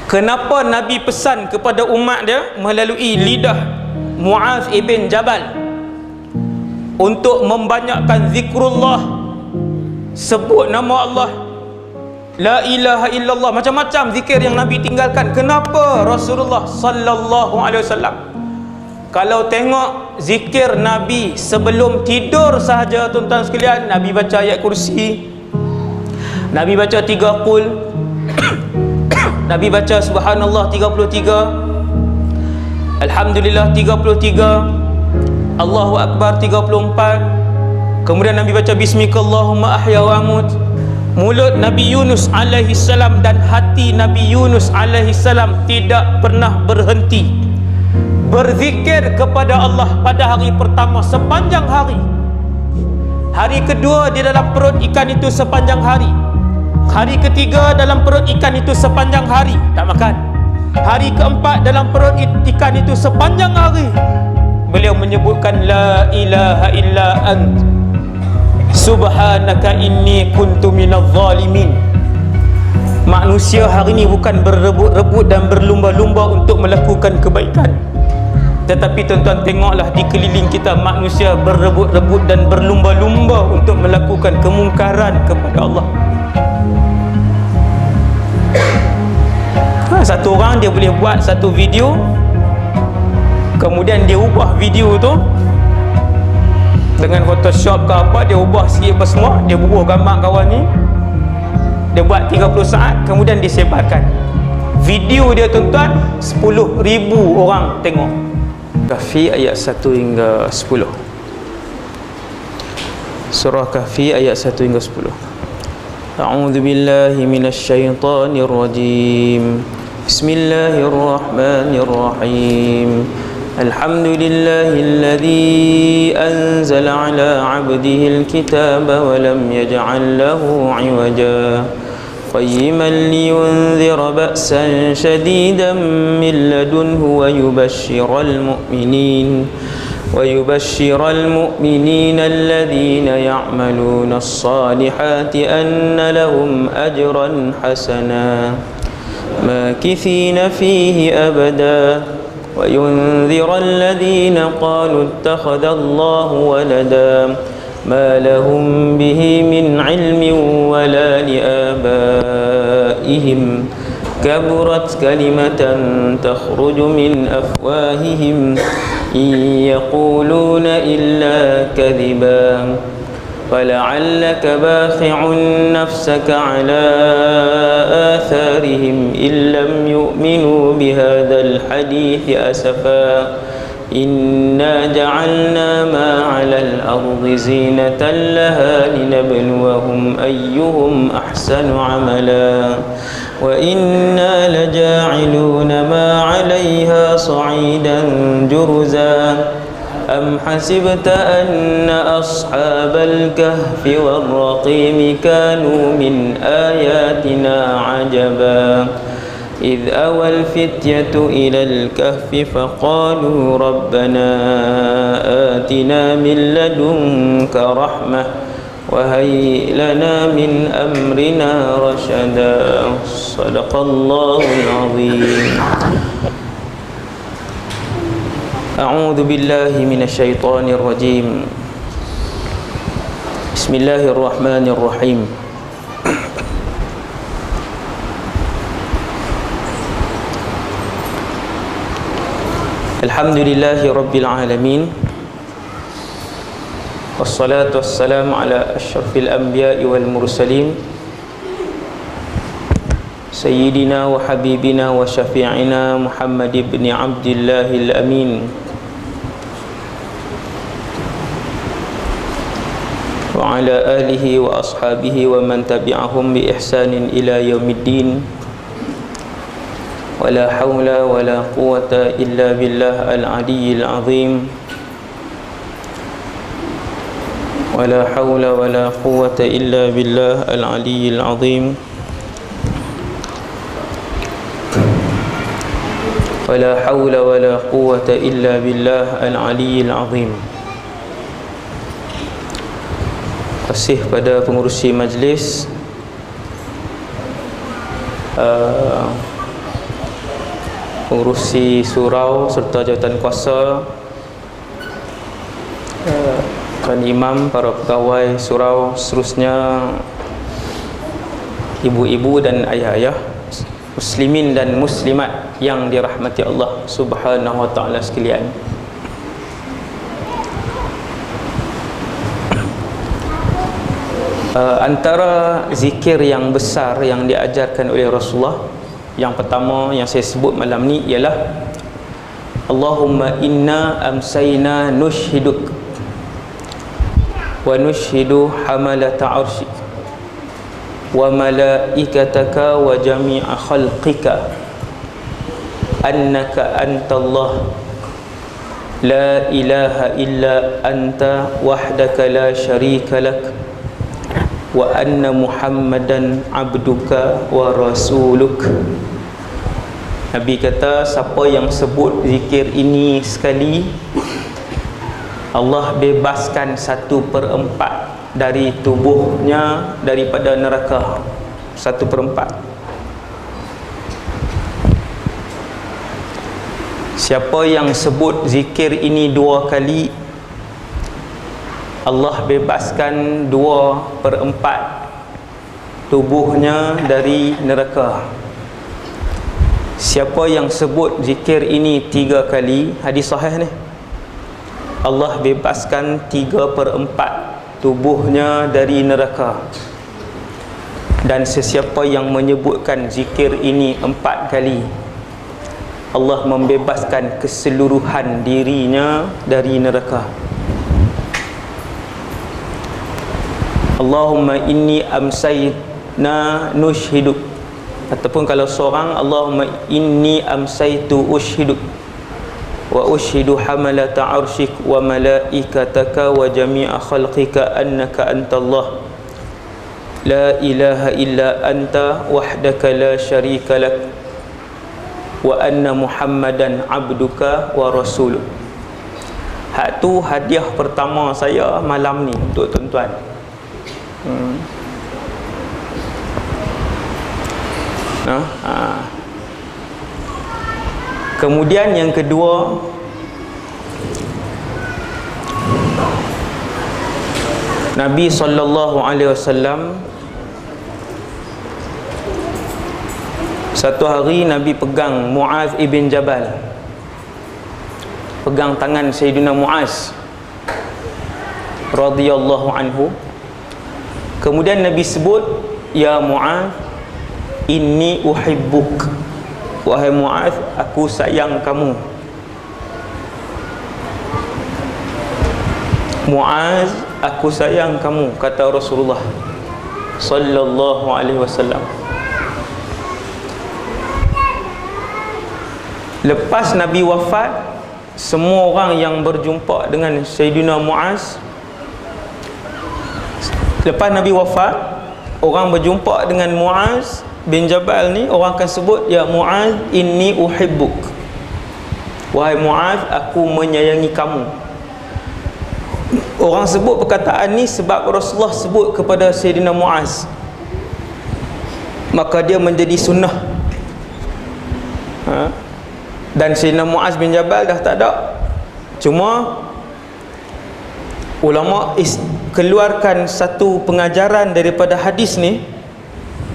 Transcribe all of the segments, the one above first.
Kenapa Nabi pesan kepada umat dia melalui lidah Muaz ibn Jabal untuk membanyakkan zikrullah, sebut nama Allah, la ilaha illallah, macam-macam zikir yang Nabi tinggalkan. Kenapa? Rasulullah sallallahu alaihi wasallam kalau tengok zikir Nabi sebelum tidur sahaja, tuan-tuan sekalian, Nabi baca ayat kursi, Nabi baca 3 qul, Nabi baca subhanallah 33, alhamdulillah 33, Allahu akbar 34, kemudian Nabi baca bismikallahumma ahya wa amut. Mulut Nabi Yunus alaihi salam dan hati Nabi Yunus alaihi salam tidak pernah berhenti berzikir kepada Allah pada hari pertama sepanjang hari. Hari kedua di dalam perut ikan itu sepanjang hari. Hari ketiga dalam perut ikan itu sepanjang hari, tak makan. Hari keempat dalam perut ikan itu sepanjang hari. Beliau menyebutkan la ilaha illa ant subhanaka inni kuntu minadh zalimin. Manusia hari ini bukan berebut-rebut dan berlumba-lumba untuk melakukan kebaikan, tetapi tuan-tuan tengoklah di keliling kita, manusia berebut-rebut dan berlumba-lumba untuk melakukan kemungkaran kepada Allah. Satu orang dia boleh buat satu video, kemudian dia ubah video tu dengan Photoshop ke apa, dia ubah sikit apa semua, dia bubuh gambar kawan ni, dia buat 30 saat, kemudian disebarkan. Video dia tuan-tuan 10,000 orang tengok. Kahfi ayat 1 hingga 10. Surah Kahfi ayat 1 hingga 10. A'udzu billahi minasyaitonir rajim. Bismillahirrahmanirrahim. Alhamdulillahilladzi anzala ala 'abdihil kitaba wa lam yaj'al lahu 'iwaja qayyiman liyunzira ba'san shadidan min ladunhu wa yubashshiral mu'minin alladhina ya'maluna as-salihati anna lahum ajran hasana makithina fihi abada wa yunzira alladhina qalu ittakhadha Allahu walada ma lahum bihi min ilmin wala liabaihim kaburat kalimatan takhruju min afwahihim in yaquluna illa kadhiba فلعلك باخع نفسك على آثارهم إن لم يؤمنوا بهذا الحديث أسفا إنا جعلنا ما على الأرض زينة لها لنبلوهم أيهم أحسن عملا وإنا لجاعلون ما عليها صعيدا جرزا أم حسبت أن أصحاب الكهف والرقيم كانوا من آياتنا عجبا إذ أوى الفتية إلى الكهف فقالوا ربنا آتنا من لدنك رحمة وهيئ لنا من أمرنا رشدا صدق الله العظيم. أعوذ بالله من الشيطان الرجيم. بسم الله الرحمن الرحيم. الحمد لله رب العالمين والصلاة والسلام على أشرف الأنبياء والمرسلين سيدنا وحبيبنا وشفيعنا محمد بن عبد الله الأمين وعلى آله وأصحابه ومن تبعهم بإحسان إلى يوم الدين ولا حول ولا قوة إلا بالله العلي العظيم ولا حول ولا قوة إلا بالله العلي العظيم ولا حول ولا قوة إلا بالله العلي العظيم. Kasih pada pengurusi majlis, pengurusi surau serta jawatan kuasa, tuan imam, para pegawai surau, seterusnya ibu-ibu dan ayah-ayah, muslimin dan muslimat yang dirahmati Allah Subhanahu wa taala sekalian. Antara zikir yang besar yang diajarkan oleh Rasulullah, yang pertama yang saya sebut malam ni ialah Allahumma inna amsayna nushhiduk wa nushhidu hamalata arsyik wa malaikataka wa jami'a khalqika annaka antallah la ilaha illa anta wahdaka la syarika lak wa anna muhammadan abduka wa rasuluk. Nabi kata, siapa yang sebut zikir ini sekali, Allah bebaskan 1/4 dari tubuhnya daripada neraka. 1/4. Siapa yang sebut zikir ini 2 kali, Allah bebaskan 2/4 tubuhnya dari neraka. Siapa yang sebut zikir ini 3 kali, hadis sahih ni, Allah bebaskan 3/4 tubuhnya dari neraka. Dan sesiapa yang menyebutkan zikir ini 4 kali, Allah membebaskan keseluruhan dirinya dari neraka. Allahumma inni amsayna nushhiduk, ataupun kalau seorang, Allahumma inni amsaytu ushhiduk wa ushhidu hamalata arsyik wa malaikataka wa jami'a khalqika annaka antallah la ilaha illa anta wahdaka la syarika lak wa anna muhammadan abduka wa rasuluk. Hak tu hadiah pertama saya malam ni untuk tuan-tuan. Kemudian yang kedua, Nabi SAW satu hari Nabi pegang Muaz ibn Jabal, pegang tangan Sayyidina Muaz radhiyallahu anhu. Kemudian Nabi sebut, ya Muaz, inni uhibbuk, wahai Muaz, aku sayang kamu. Muaz, aku sayang kamu, kata Rasulullah sallallahu alaihi wasallam. Lepas Nabi wafat, semua orang yang berjumpa dengan Sayyidina Muaz, lepas Nabi wafat, orang berjumpa dengan Muaz bin Jabal ni, orang akan sebut, ya Muaz, inni uhibbuk, wahai Muaz, aku menyayangi kamu. Orang sebut perkataan ni sebab Rasulullah sebut kepada Sayyidina Muaz, maka dia menjadi sunnah. Dan Sayyidina Muaz bin Jabal dah tak ada. Cuma ulama keluarkan satu pengajaran daripada hadis ni.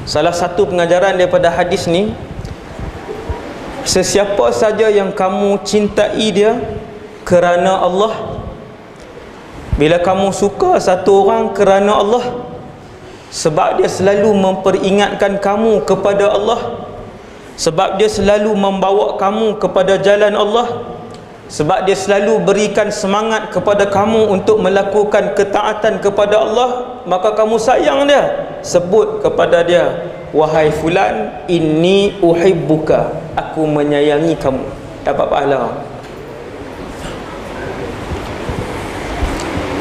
Salah satu pengajaran daripada hadis ni, sesiapa saja yang kamu cintai dia kerana Allah, bila kamu suka satu orang kerana Allah, sebab dia selalu memperingatkan kamu kepada Allah, sebab dia selalu membawa kamu kepada jalan Allah, sebab dia selalu berikan semangat kepada kamu untuk melakukan ketaatan kepada Allah, maka kamu sayang dia. Sebut kepada dia, wahai fulan, inni uhibbuka, aku menyayangi kamu. Dapat pahala.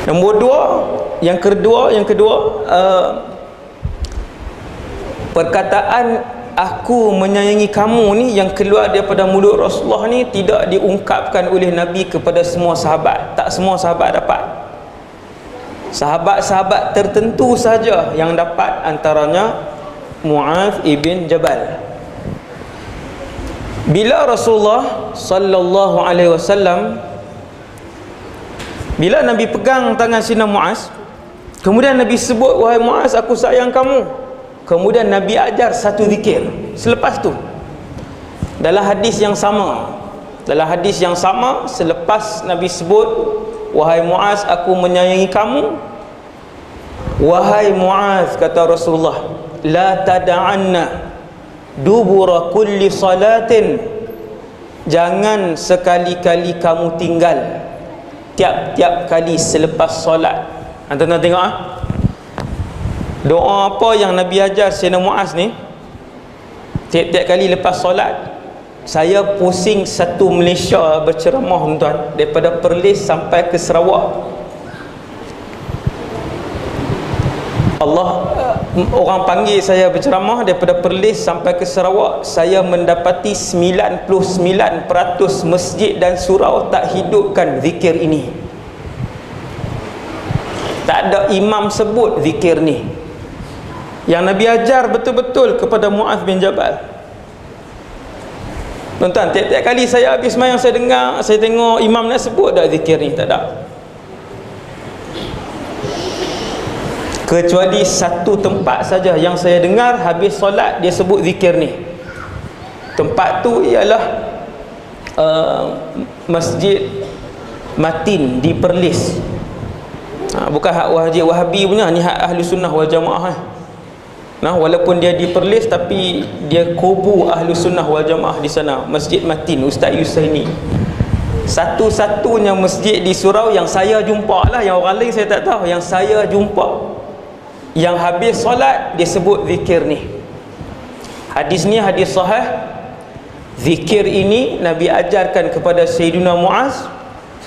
Nombor 2, yang kedua, perkataan aku menyayangi kamu ni yang keluar daripada mulut Rasulullah ni tidak diungkapkan oleh Nabi kepada semua sahabat. Tak semua sahabat dapat. Sahabat-sahabat tertentu saja yang dapat, antaranya Muaz ibn Jabal. Bila Rasulullah sallallahu alaihi wasallam, bila Nabi pegang tangan Sayyidina Muaz, kemudian Nabi sebut, wahai Muaz, aku sayang kamu. Kemudian Nabi ajar satu zikir selepas tu. Dalam hadis yang sama, selepas Nabi sebut, wahai Muaz, aku menyayangi kamu. Wahai Muaz, kata Rasulullah, la tada'anna dubura kulli salatin, jangan sekali-kali kamu tinggal tiap-tiap kali selepas solat. Tuan-tuan tengok doa apa yang Nabi ajar Sayyidina Muaz ni. Tiap-tiap kali lepas solat, saya pusing satu Malaysia berceramah tuan-tuan, daripada Perlis sampai ke Sarawak. Orang panggil saya berceramah daripada Perlis sampai ke Sarawak. Saya mendapati 99% masjid dan surau tak hidupkan zikir ini. Tak ada imam sebut zikir ni, yang Nabi ajar betul-betul kepada Muaz bin Jabal. Tuan-tuan, tiap-tiap kali saya habis sembahyang, saya dengar, saya tengok imam nak sebut tak zikir ni? Tak ada. Kecuali satu tempat saja yang saya dengar habis solat dia sebut zikir ni. Tempat tu ialah Masjid Matin di Perlis. Bukan hak Wahabi punya, ni hak Ahli Sunnah wal Jamaah. Walaupun dia di Perlis, tapi dia kubu Ahli Sunnah wal Jamaah di sana. Masjid Matin, Ustaz Yusaini. Satu-satunya masjid di surau yang saya jumpa lah, yang orang lain saya tak tahu, yang saya jumpa, yang habis solat dia sebut zikir ni. Hadis ni hadis sahih. Zikir ini Nabi ajarkan kepada Sayyidina Muaz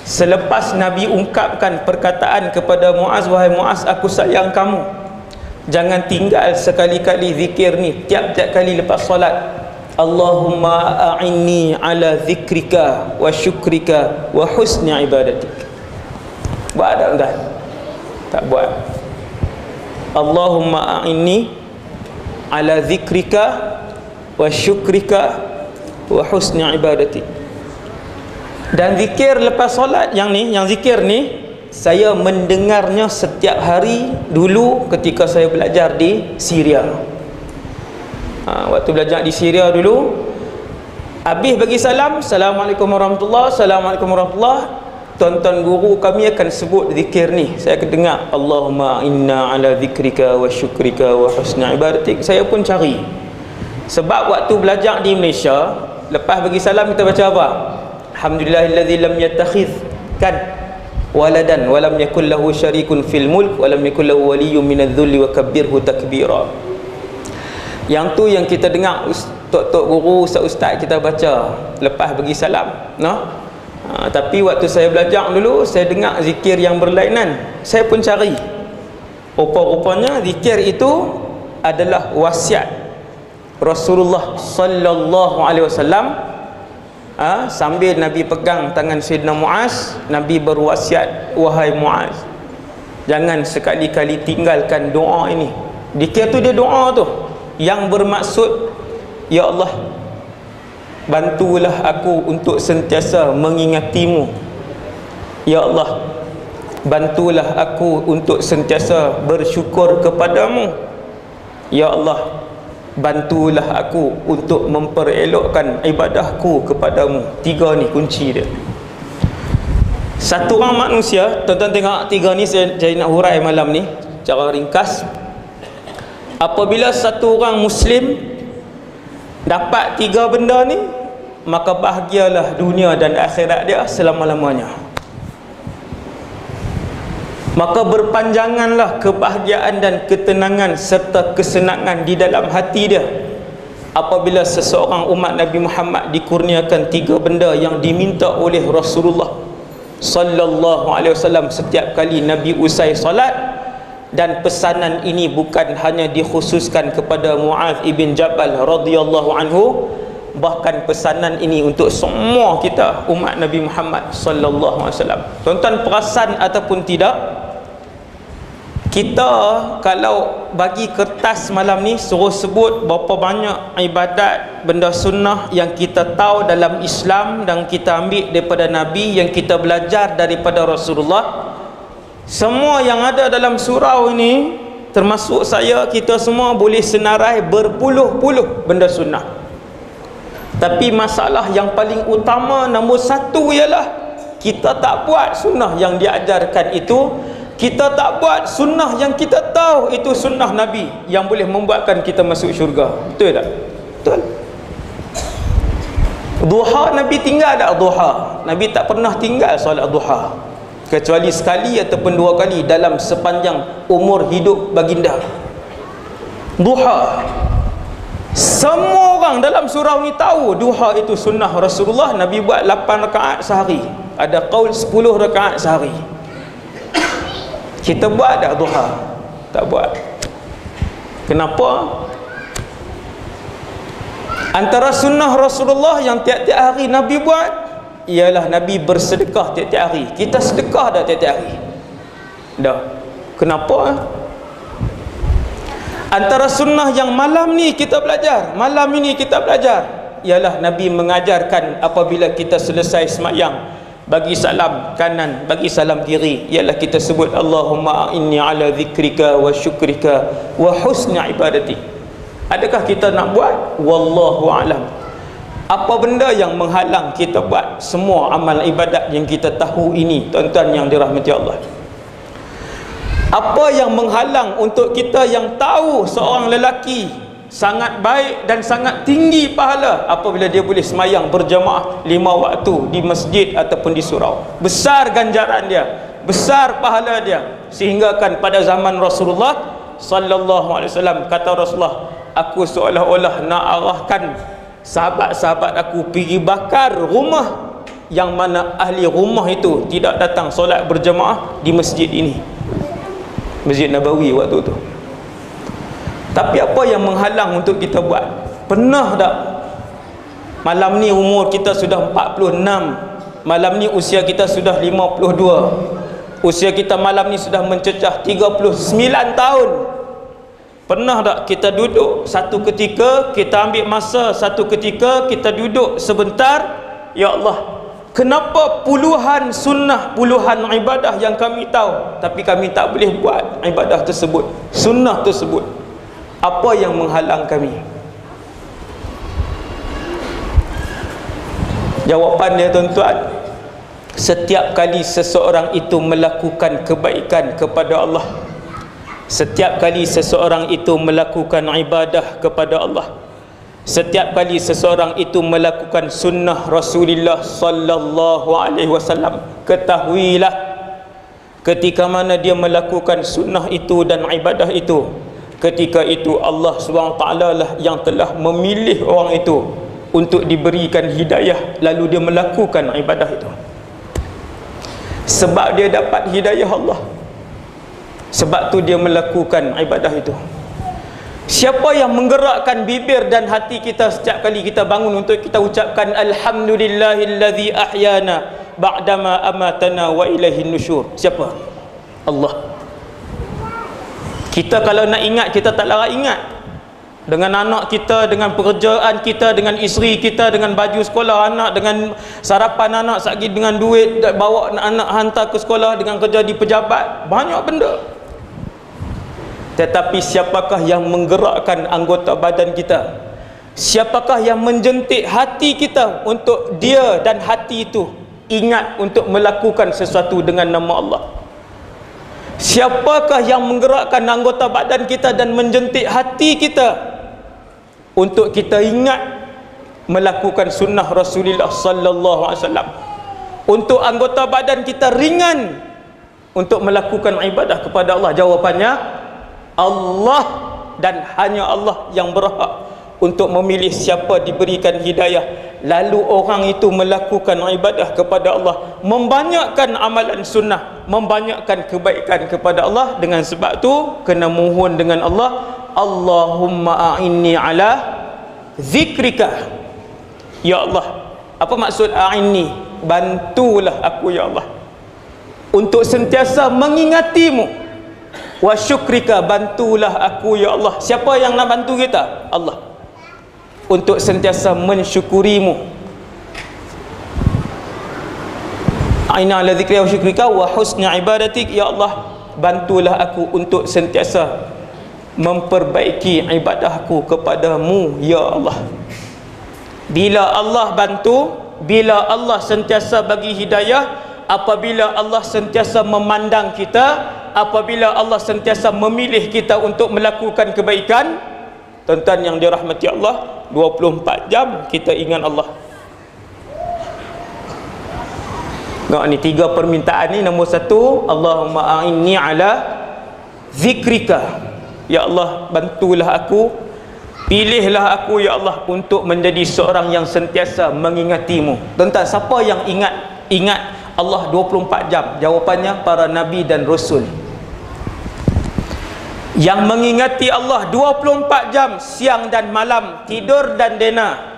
selepas Nabi ungkapkan perkataan kepada Muaz, wahai Muaz, aku sayang kamu, jangan tinggal sekali-kali zikir ni tiap-tiap kali lepas solat. Allahumma a'inni ala zikrika wa syukrika wa husni ibadatik. Buat tak tuan? Tak buat. Allahumma a'inni ala zikrika wa syukrika wa husni ibadatik. Dan zikir lepas solat yang zikir ni saya mendengarnya setiap hari dulu ketika saya belajar di Syria. Waktu belajar di Syria dulu, habis bagi salam, Assalamualaikum warahmatullahi, Assalamualaikum warahmatullahi, tuan-tuan guru kami akan sebut zikir ni. Saya akan dengar, Allahumma inna ala zikrika wa syukrika wa husna ibadatik. Saya pun cari. Sebab waktu belajar di Malaysia, lepas bagi salam kita baca apa? Alhamdulillahillazi lam yattakhidh kan waladan wa lam yakul lahu syarikun fil mulk wa lam yakul lahu waliyyun minadh-dhulli wa kabbirhu takbira. Yang tu yang kita dengar tok-tok guru, ustaz-ustaz kita baca lepas bagi salam, tapi waktu saya belajar dulu, saya dengar zikir yang berlainan. Saya pun cari. Rupa-rupanya zikir itu adalah wasiat Rasulullah sallallahu alaihi wasallam. Sambil Nabi pegang tangan Sayyidina Muaz, Nabi berwasiat, wahai Muaz, jangan sekali-kali tinggalkan doa ini. Zikir tu dia doa tu yang bermaksud, ya Allah, bantulah aku untuk sentiasa mengingatimu. Ya Allah, bantulah aku untuk sentiasa bersyukur kepadamu. Ya Allah, bantulah aku untuk memperelokkan ibadahku kepadamu. Tiga ni kunci dia. Satu orang manusia, tuan-tuan tengok tiga ni, saya nak hurai malam ni cara ringkas. Apabila satu orang Muslim dapat tiga benda ni, maka bahagialah dunia dan akhirat dia selama-lamanya. Maka berpanjanganlah kebahagiaan dan ketenangan serta kesenangan di dalam hati dia apabila seseorang umat Nabi Muhammad dikurniakan tiga benda yang diminta oleh Rasulullah sallallahu alaihi wasallam setiap kali Nabi usai salat. Dan pesanan ini bukan hanya dikhususkan kepada Muaz ibn Jabal radhiyallahu anhu, bahkan pesanan ini untuk semua kita umat Nabi Muhammad sallallahu alaihi wasallam. Tuan-tuan perasan ataupun tidak, kita kalau bagi kertas malam ni, suruh sebut berapa banyak ibadat benda sunnah yang kita tahu dalam Islam dan kita ambil daripada Nabi, yang kita belajar daripada Rasulullah. Semua yang ada dalam surau ini, termasuk saya, kita semua boleh senarai berpuluh-puluh benda sunnah. Tapi masalah yang paling utama nombor satu ialah kita tak buat sunnah yang diajarkan itu. Kita tak buat sunnah yang kita tahu itu sunnah Nabi yang boleh membuatkan kita masuk syurga. Betul tak? Betul. Duha Nabi tinggal tak duha? Nabi tak pernah tinggal solat duha, kecuali sekali ataupun dua kali dalam sepanjang umur hidup baginda. Duha, semua orang dalam surau ni tahu duha itu sunnah Rasulullah. Nabi buat 8 rakaat sehari, ada qaul 10 rakaat sehari. Kita buat tak duha? Tak buat. Kenapa? Antara sunnah Rasulullah yang tiap-tiap hari Nabi buat ialah Nabi bersedekah tiap-tiap hari. Kita sedekah dah tiap-tiap hari? Dah. Kenapa? Antara sunnah yang malam ni kita belajar, malam ini kita belajar, ialah Nabi mengajarkan apabila kita selesai semayang, bagi salam kanan, bagi salam kiri, ialah kita sebut Allahumma inni ala zikrika wa syukrika wa husni ibadati. Adakah kita nak buat? Wallahu a'lam. Apa benda yang menghalang kita buat semua amal ibadat yang kita tahu ini, tuan-tuan yang dirahmati Allah? Apa yang menghalang untuk kita yang tahu seorang lelaki sangat baik dan sangat tinggi pahala apabila dia boleh semayang berjamaah 5 waktu di masjid ataupun di surau? Besar ganjaran dia, besar pahala dia, sehingga kan pada zaman Rasulullah sallallahu alaihi wasallam, kata Rasulullah, aku seolah-olah nak arahkan sahabat-sahabat aku pergi bakar rumah yang mana ahli rumah itu tidak datang solat berjamaah di masjid ini, Masjid Nabawi waktu tu. Tapi apa yang menghalang untuk kita buat? Pernah tak malam ni umur kita sudah 46, malam ni usia kita sudah 52, usia kita malam ni sudah mencecah 39 tahun. Pernah tak kita duduk satu ketika, kita ambil masa satu ketika, kita duduk sebentar, ya Allah, kenapa puluhan sunnah, puluhan ibadah yang kami tahu, tapi kami tak boleh buat ibadah tersebut, sunnah tersebut? Apa yang menghalang kami? Jawapan dia, tuan-tuan, setiap kali seseorang itu melakukan kebaikan kepada Allah, setiap kali seseorang itu melakukan ibadah kepada Allah, setiap kali seseorang itu melakukan sunnah Rasulullah sallallahu alaihi wasallam, ketahuilah ketika mana dia melakukan sunnah itu dan ibadah itu, ketika itu Allah SWT lah yang telah memilih orang itu untuk diberikan hidayah, lalu dia melakukan ibadah itu. Sebab dia dapat hidayah Allah, sebab tu dia melakukan ibadah itu. Siapa yang menggerakkan bibir dan hati kita setiap kali kita bangun untuk kita ucapkan alhamdulillahillazi ahyana ba'dama amatana wa ilaihin nusyur? Siapa? Allah. Kita kalau nak ingat, kita tak larat ingat. Dengan anak kita, dengan pekerjaan kita, dengan isteri kita, dengan baju sekolah anak, dengan sarapan anak, sagi dengan duit, bawa anak hantar ke sekolah, dengan kerja di pejabat, banyak benda. Tetapi siapakah yang menggerakkan anggota badan kita? Siapakah yang menjentik hati kita untuk dia dan hati itu ingat untuk melakukan sesuatu dengan nama Allah? Siapakah yang menggerakkan anggota badan kita dan menjentik hati kita untuk kita ingat melakukan sunnah Rasulullah sallallahu alaihi wasallam? Untuk anggota badan kita ringan untuk melakukan ibadah kepada Allah? Jawapannya Allah, dan hanya Allah yang berhak untuk memilih siapa diberikan hidayah, lalu orang itu melakukan ibadah kepada Allah, membanyakkan amalan sunnah, membanyakkan kebaikan kepada Allah. Dengan sebab tu kena mohon dengan Allah, Allahumma a'inni ala zikrika. Ya Allah, apa maksud a'inni? Bantulah aku ya Allah untuk sentiasa mengingatimu, wa syukrika, bantulah aku ya Allah. Siapa yang nak bantu kita? Allah. Untuk sentiasa mensyukurimu. Aina ala dzikrika wa syukrika wa husni ibadatik, ya Allah, bantulah aku untuk sentiasa memperbaiki ibadahku kepadamu ya Allah. Bila Allah bantu, bila Allah sentiasa bagi hidayah, apabila Allah sentiasa memandang kita, apabila Allah sentiasa memilih kita untuk melakukan kebaikan, tuan-tuan yang dirahmati Allah, 24 jam kita ingat Allah. Nah, ni 3 permintaan ni. Nombor 1, Allahumma a'inni ala zikrika, ya Allah, bantulah aku, pilihlah aku ya Allah untuk menjadi seorang yang sentiasa mengingatimu. Tuan-tuan, siapa yang ingat Allah 24 jam? Jawapannya para nabi dan rasul. Yang mengingati Allah 24 jam siang dan malam, tidur dan dena,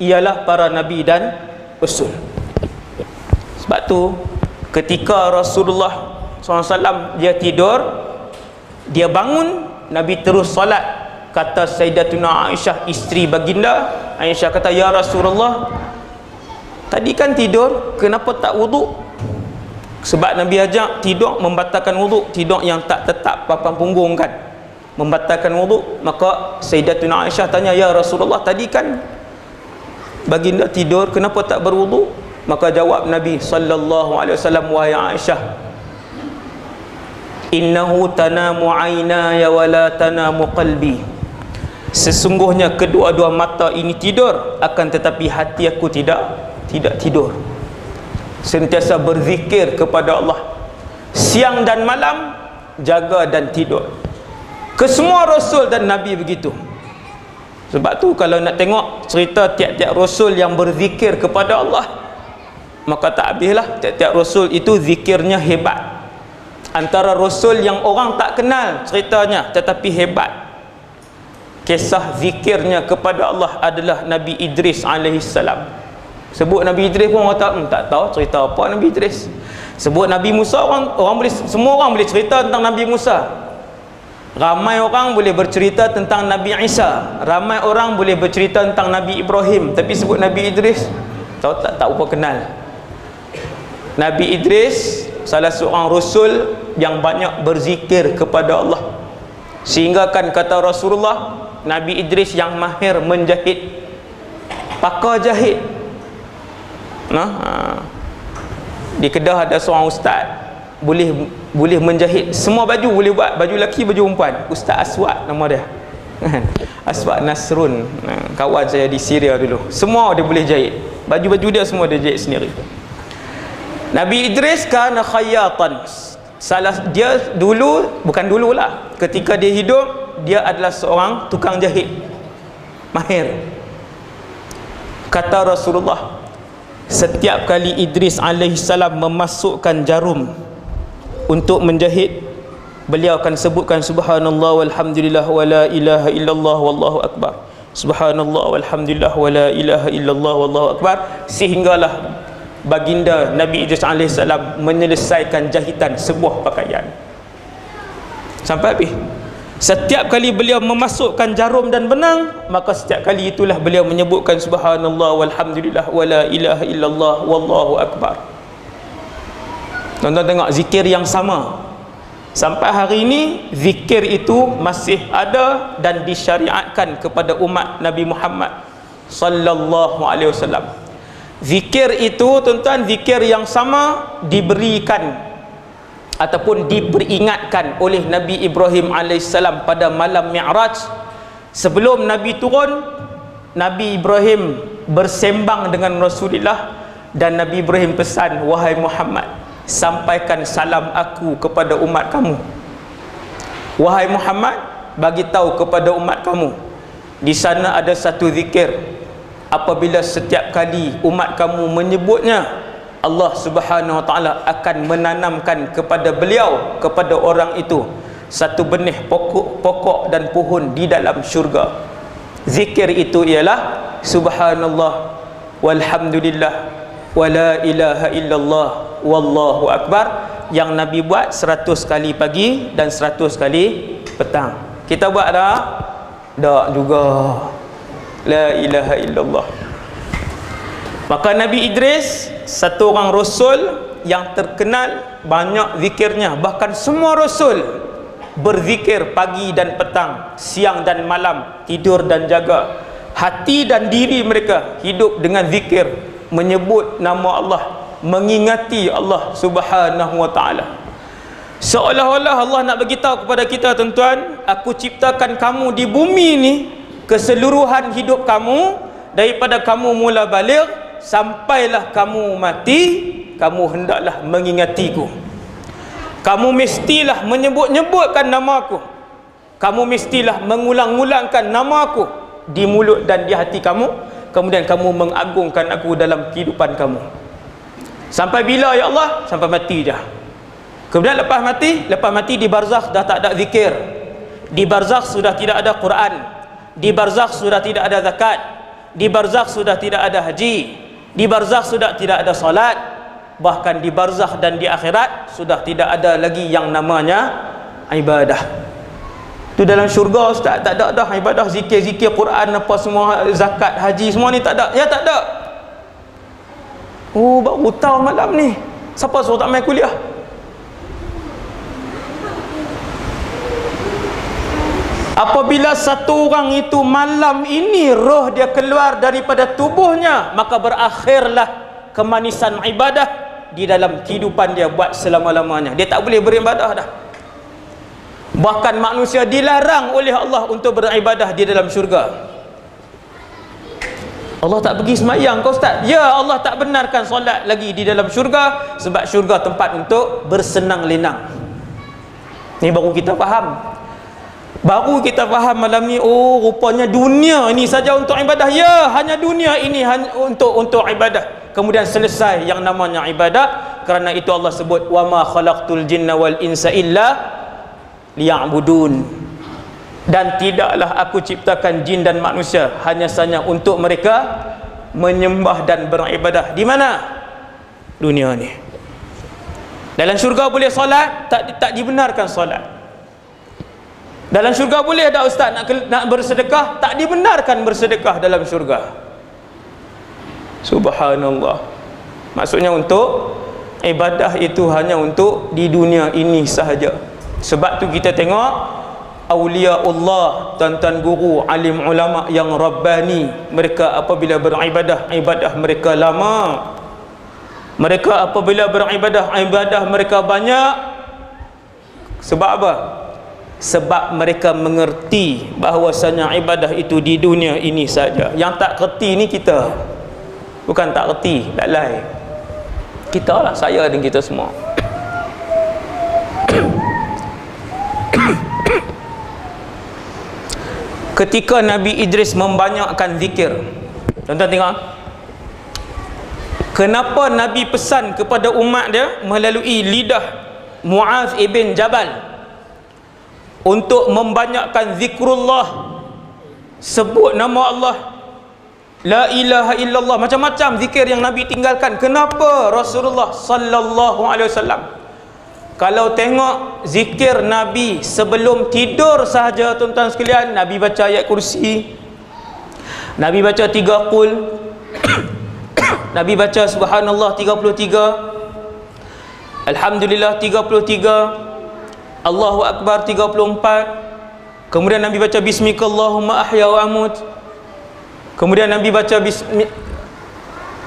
ialah para nabi dan rasul. Sebab tu ketika Rasulullah SAW dia tidur, dia bangun, Nabi terus solat. Kata Sayyidatuna Aisyah, isteri baginda Aisyah, kata, ya Rasulullah, tadi kan tidur, kenapa tak wuduk? Sebab Nabi ajak tidur membatalkan wuduk. Tidur yang tak tetap papan punggung kan membatalkan wuduk. Maka Sayyidatuna Aisyah tanya, ya Rasulullah, tadi kan baginda tidur, kenapa tak berwuduk? Maka jawab Nabi sallallahu alaihi wasallam, wahai Aisyah, innahu tanamu aynaya wa la tanamu qalbi. Sesungguhnya kedua-dua mata ini tidur, akan tetapi hati aku tidak tidur. Sentiasa berzikir kepada Allah siang dan malam, jaga dan tidur. Kesemua rasul dan nabi begitu. Sebab tu kalau nak tengok cerita tiap-tiap rasul yang berzikir kepada Allah, maka tak habislah. Tiap-tiap rasul itu zikirnya hebat. Antara rasul yang orang tak kenal ceritanya tetapi hebat, kisah zikirnya kepada Allah adalah Nabi Idris alaihissalam. Sebut Nabi Idris pun orang tak tahu cerita apa Nabi Idris. Sebut Nabi Musa, semua orang boleh cerita tentang Nabi Musa. Ramai orang boleh bercerita tentang Nabi Isa. Ramai orang boleh bercerita tentang Nabi Ibrahim. Tapi sebut Nabi Idris, tak apa kenal. Nabi Idris salah seorang rasul yang banyak berzikir kepada Allah. Sehingga kan kata Rasulullah, Nabi Idris yang mahir menjahit, pakar jahit. Di Kedah ada seorang ustaz boleh menjahit semua baju, boleh buat baju lelaki, baju perempuan. Ustaz Aswad nama dia. Aswad Nasrun, kawan saya di Syria dulu. Semua dia boleh jahit. Baju-baju dia semua dia jahit sendiri. Nabi Idris kana khayyatan. Dia dulu, bukan dululah, ketika dia hidup, dia adalah seorang tukang jahit mahir. Kata Rasulullah, setiap kali Idris alaihissalam memasukkan jarum untuk menjahit, beliau akan sebutkan subhanallah walhamdulillah wala ilaha illallah wallahu akbar, subhanallah walhamdulillah wala ilaha illallah wallahu akbar, sehinggalah baginda Nabi Idris alaihissalam menyelesaikan jahitan sebuah pakaian sampai habis. Setiap kali beliau memasukkan jarum dan benang, maka setiap kali itulah beliau menyebutkan subhanallah walhamdulillah wala ilaha illallah wallahu akbar. Tuan-tuan tengok zikir yang sama. Sampai hari ini zikir itu masih ada dan disyariatkan kepada umat Nabi Muhammad sallallahu alaihi wasallam. Zikir itu, tuan-tuan, zikir yang sama diberikan ataupun diperingatkan oleh Nabi Ibrahim alaihissalam pada malam Mi'raj. Sebelum Nabi turun, Nabi Ibrahim bersembang dengan Rasulullah, dan Nabi Ibrahim pesan, wahai Muhammad, sampaikan salam aku kepada umat kamu. Wahai Muhammad, bagi tahu kepada umat kamu, di sana ada satu zikir, apabila setiap kali umat kamu menyebutnya, Allah subhanahu wa ta'ala akan menanamkan kepada beliau, kepada orang itu, satu benih pokok dan pohon di dalam syurga. Zikir itu ialah subhanallah walhamdulillah wala ilaha illallah wallahu akbar. yang Nabi buat 100 kali pagi dan 100 kali petang. Kita buat tak? Tak juga. La ilaha illallah. Maka Nabi Idris satu orang rasul yang terkenal banyak zikirnya. Bahkan semua rasul berzikir pagi dan petang, siang dan malam, tidur dan jaga. Hati dan diri mereka hidup dengan zikir, menyebut nama Allah, mengingati Allah Subhanahu wa taala. Seolah-olah Allah nak beritahu kepada kita, tuan-tuan, aku ciptakan kamu di bumi ni, keseluruhan hidup kamu, daripada kamu mula baligh sampailah kamu mati, kamu hendaklah mengingatiku. Kamu mestilah menyebut-nyebutkan namaku. Kamu mestilah mengulang-ulangkan namaku di mulut dan di hati kamu. Kemudian kamu mengagungkan aku dalam kehidupan kamu. Sampai bila ya Allah? Sampai mati je. Kemudian lepas mati di barzakh dah tak ada zikir. Di barzakh sudah tidak ada Quran. Di barzakh sudah tidak ada zakat. Di barzakh sudah tidak ada haji. Di barzakh sudah tidak ada salat. Bahkan di barzakh dan di akhirat sudah tidak ada lagi yang namanya ibadah. Tu dalam syurga ustaz tak ada dah ibadah, zikir-zikir Quran apa semua, zakat, haji semua ni tak ada. Ya tak ada. Oh, baru tahu malam ni. Siapa suruh tak main kuliah? Apabila satu orang itu malam ini roh dia keluar daripada tubuhnya, maka berakhirlah kemanisan ibadah di dalam kehidupan dia buat selama-lamanya. Dia tak boleh beribadah dah. Bahkan manusia dilarang oleh Allah untuk beribadah di dalam syurga. Allah tak pergi semayang kau ustaz? Ya, Allah tak benarkan solat lagi di dalam syurga, sebab syurga tempat untuk bersenang lenang. Ni baru kita faham. Baru kita faham malam ni, oh rupanya dunia ini saja untuk ibadah. Ya, hanya dunia ini hanya untuk ibadah. Kemudian selesai yang namanya ibadah. Kerana itu Allah sebut wa ma khalaqtul jinna wal insa illa liya'budun. Dan tidaklah aku ciptakan jin dan manusia hanya saja untuk mereka menyembah dan beribadah. Di mana? Dunia ni. Dalam syurga boleh solat, tak dibenarkan solat. Dalam syurga boleh tak ustaz nak bersedekah? Tak dibenarkan bersedekah dalam syurga. Subhanallah. Maksudnya untuk ibadah itu hanya untuk di dunia ini sahaja. Sebab tu kita tengok awliya Allah, tuan-tuan guru, alim ulama yang rabbani, mereka apabila beribadah, ibadah mereka lama. Mereka apabila beribadah, ibadah mereka banyak. Sebab apa? Sebab mereka mengerti bahawasanya ibadah itu di dunia ini saja. Yang tak kerti ni kita. Bukan tak kerti, lalai. Kita lah, saya dan kita semua. Ketika Nabi Idris membanyakkan zikir, tuan-tuan tengok, kenapa Nabi pesan kepada umat dia melalui lidah Muaz ibn Jabal untuk membanyakkan zikrullah, sebut nama Allah, la ilaha illallah, macam-macam zikir yang Nabi tinggalkan. Kenapa Rasulullah sallallahu alaihi wasallam? Kalau tengok zikir Nabi sebelum tidur sahaja, tuan-tuan sekalian, Nabi baca ayat kursi, Nabi baca 3 qul, Nabi baca subhanallah 33, alhamdulillah 33, Allahu akbar 34, kemudian Nabi baca bismikallahumma ahya wa amut, kemudian Nabi baca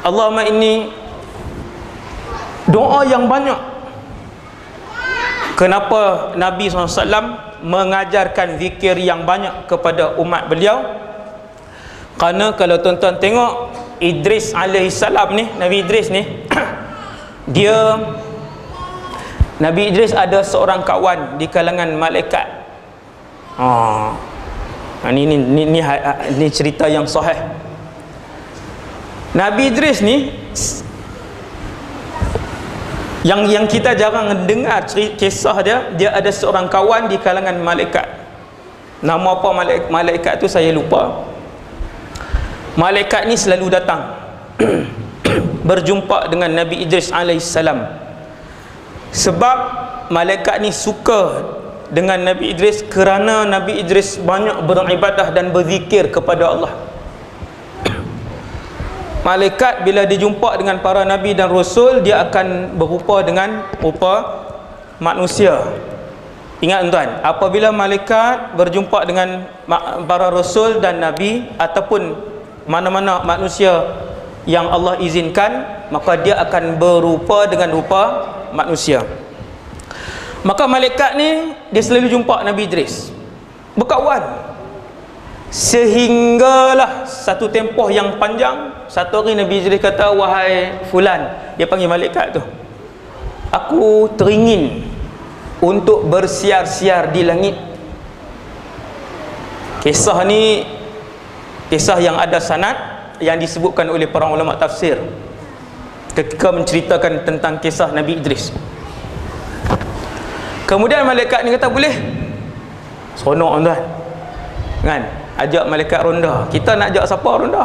Allahumma inni, doa yang banyak. Kenapa Nabi SAW mengajarkan zikir yang banyak kepada umat beliau? Kerana kalau tuan-tuan tengok Idris alaihissalam ni, Nabi Idris ni Nabi Idris ada seorang kawan di kalangan malaikat. Ini cerita yang sahih. Nabi Idris ni yang kita jarang dengar kisah dia. Dia ada seorang kawan di kalangan malaikat. Nama apa malaikat tu saya lupa. Malaikat ni selalu datang berjumpa dengan Nabi Idris alaihissalam. Sebab malaikat ni suka dengan Nabi Idris kerana Nabi Idris banyak beribadah dan berzikir kepada Allah. Malaikat bila dia jumpa dengan para nabi dan rasul, dia akan berupa dengan rupa manusia. Ingat tuan, apabila malaikat berjumpa dengan para rasul dan nabi ataupun mana-mana manusia yang Allah izinkan, maka dia akan berupa dengan rupa manusia. Maka malaikat ni dia selalu jumpa Nabi Idris, berkawan, sehinggalah satu tempoh yang panjang. Satu hari Nabi Idris kata, wahai fulan, dia panggil malaikat tu, aku teringin untuk bersiar-siar di langit. Kisah ni kisah yang ada sanad yang disebutkan oleh para ulama tafsir ketika menceritakan tentang kisah Nabi Idris. Kemudian malaikat ni kata, boleh. Seronok tuan kan, ajak malaikat ronda. Kita nak ajak siapa ronda?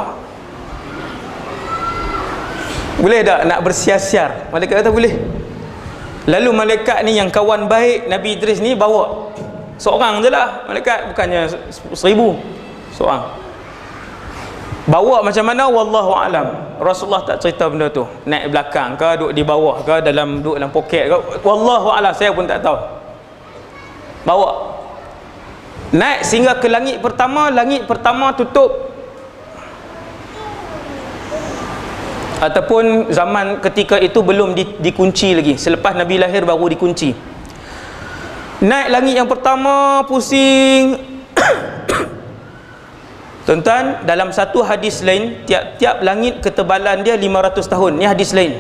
Boleh tak nak bersiar-siar? Malaikat kata boleh. Lalu malaikat ni yang kawan baik Nabi Idris ni bawa seorang je lah malaikat, bukannya 1000, seorang. Bawa macam mana wallahu alam. Rasulullah tak cerita benda tu, naik belakang ke, duduk di bawah ke, duduk dalam poket ke, wallahu alam, saya pun tak tahu. Bawa naik sehingga ke langit pertama. Langit pertama tutup, ataupun zaman ketika itu belum dikunci lagi. Selepas Nabi lahir baru dikunci. Naik langit yang pertama, pusing. Tuan-tuan, dalam satu hadis lain, tiap-tiap langit ketebalan dia 500 tahun. Ni hadis lain.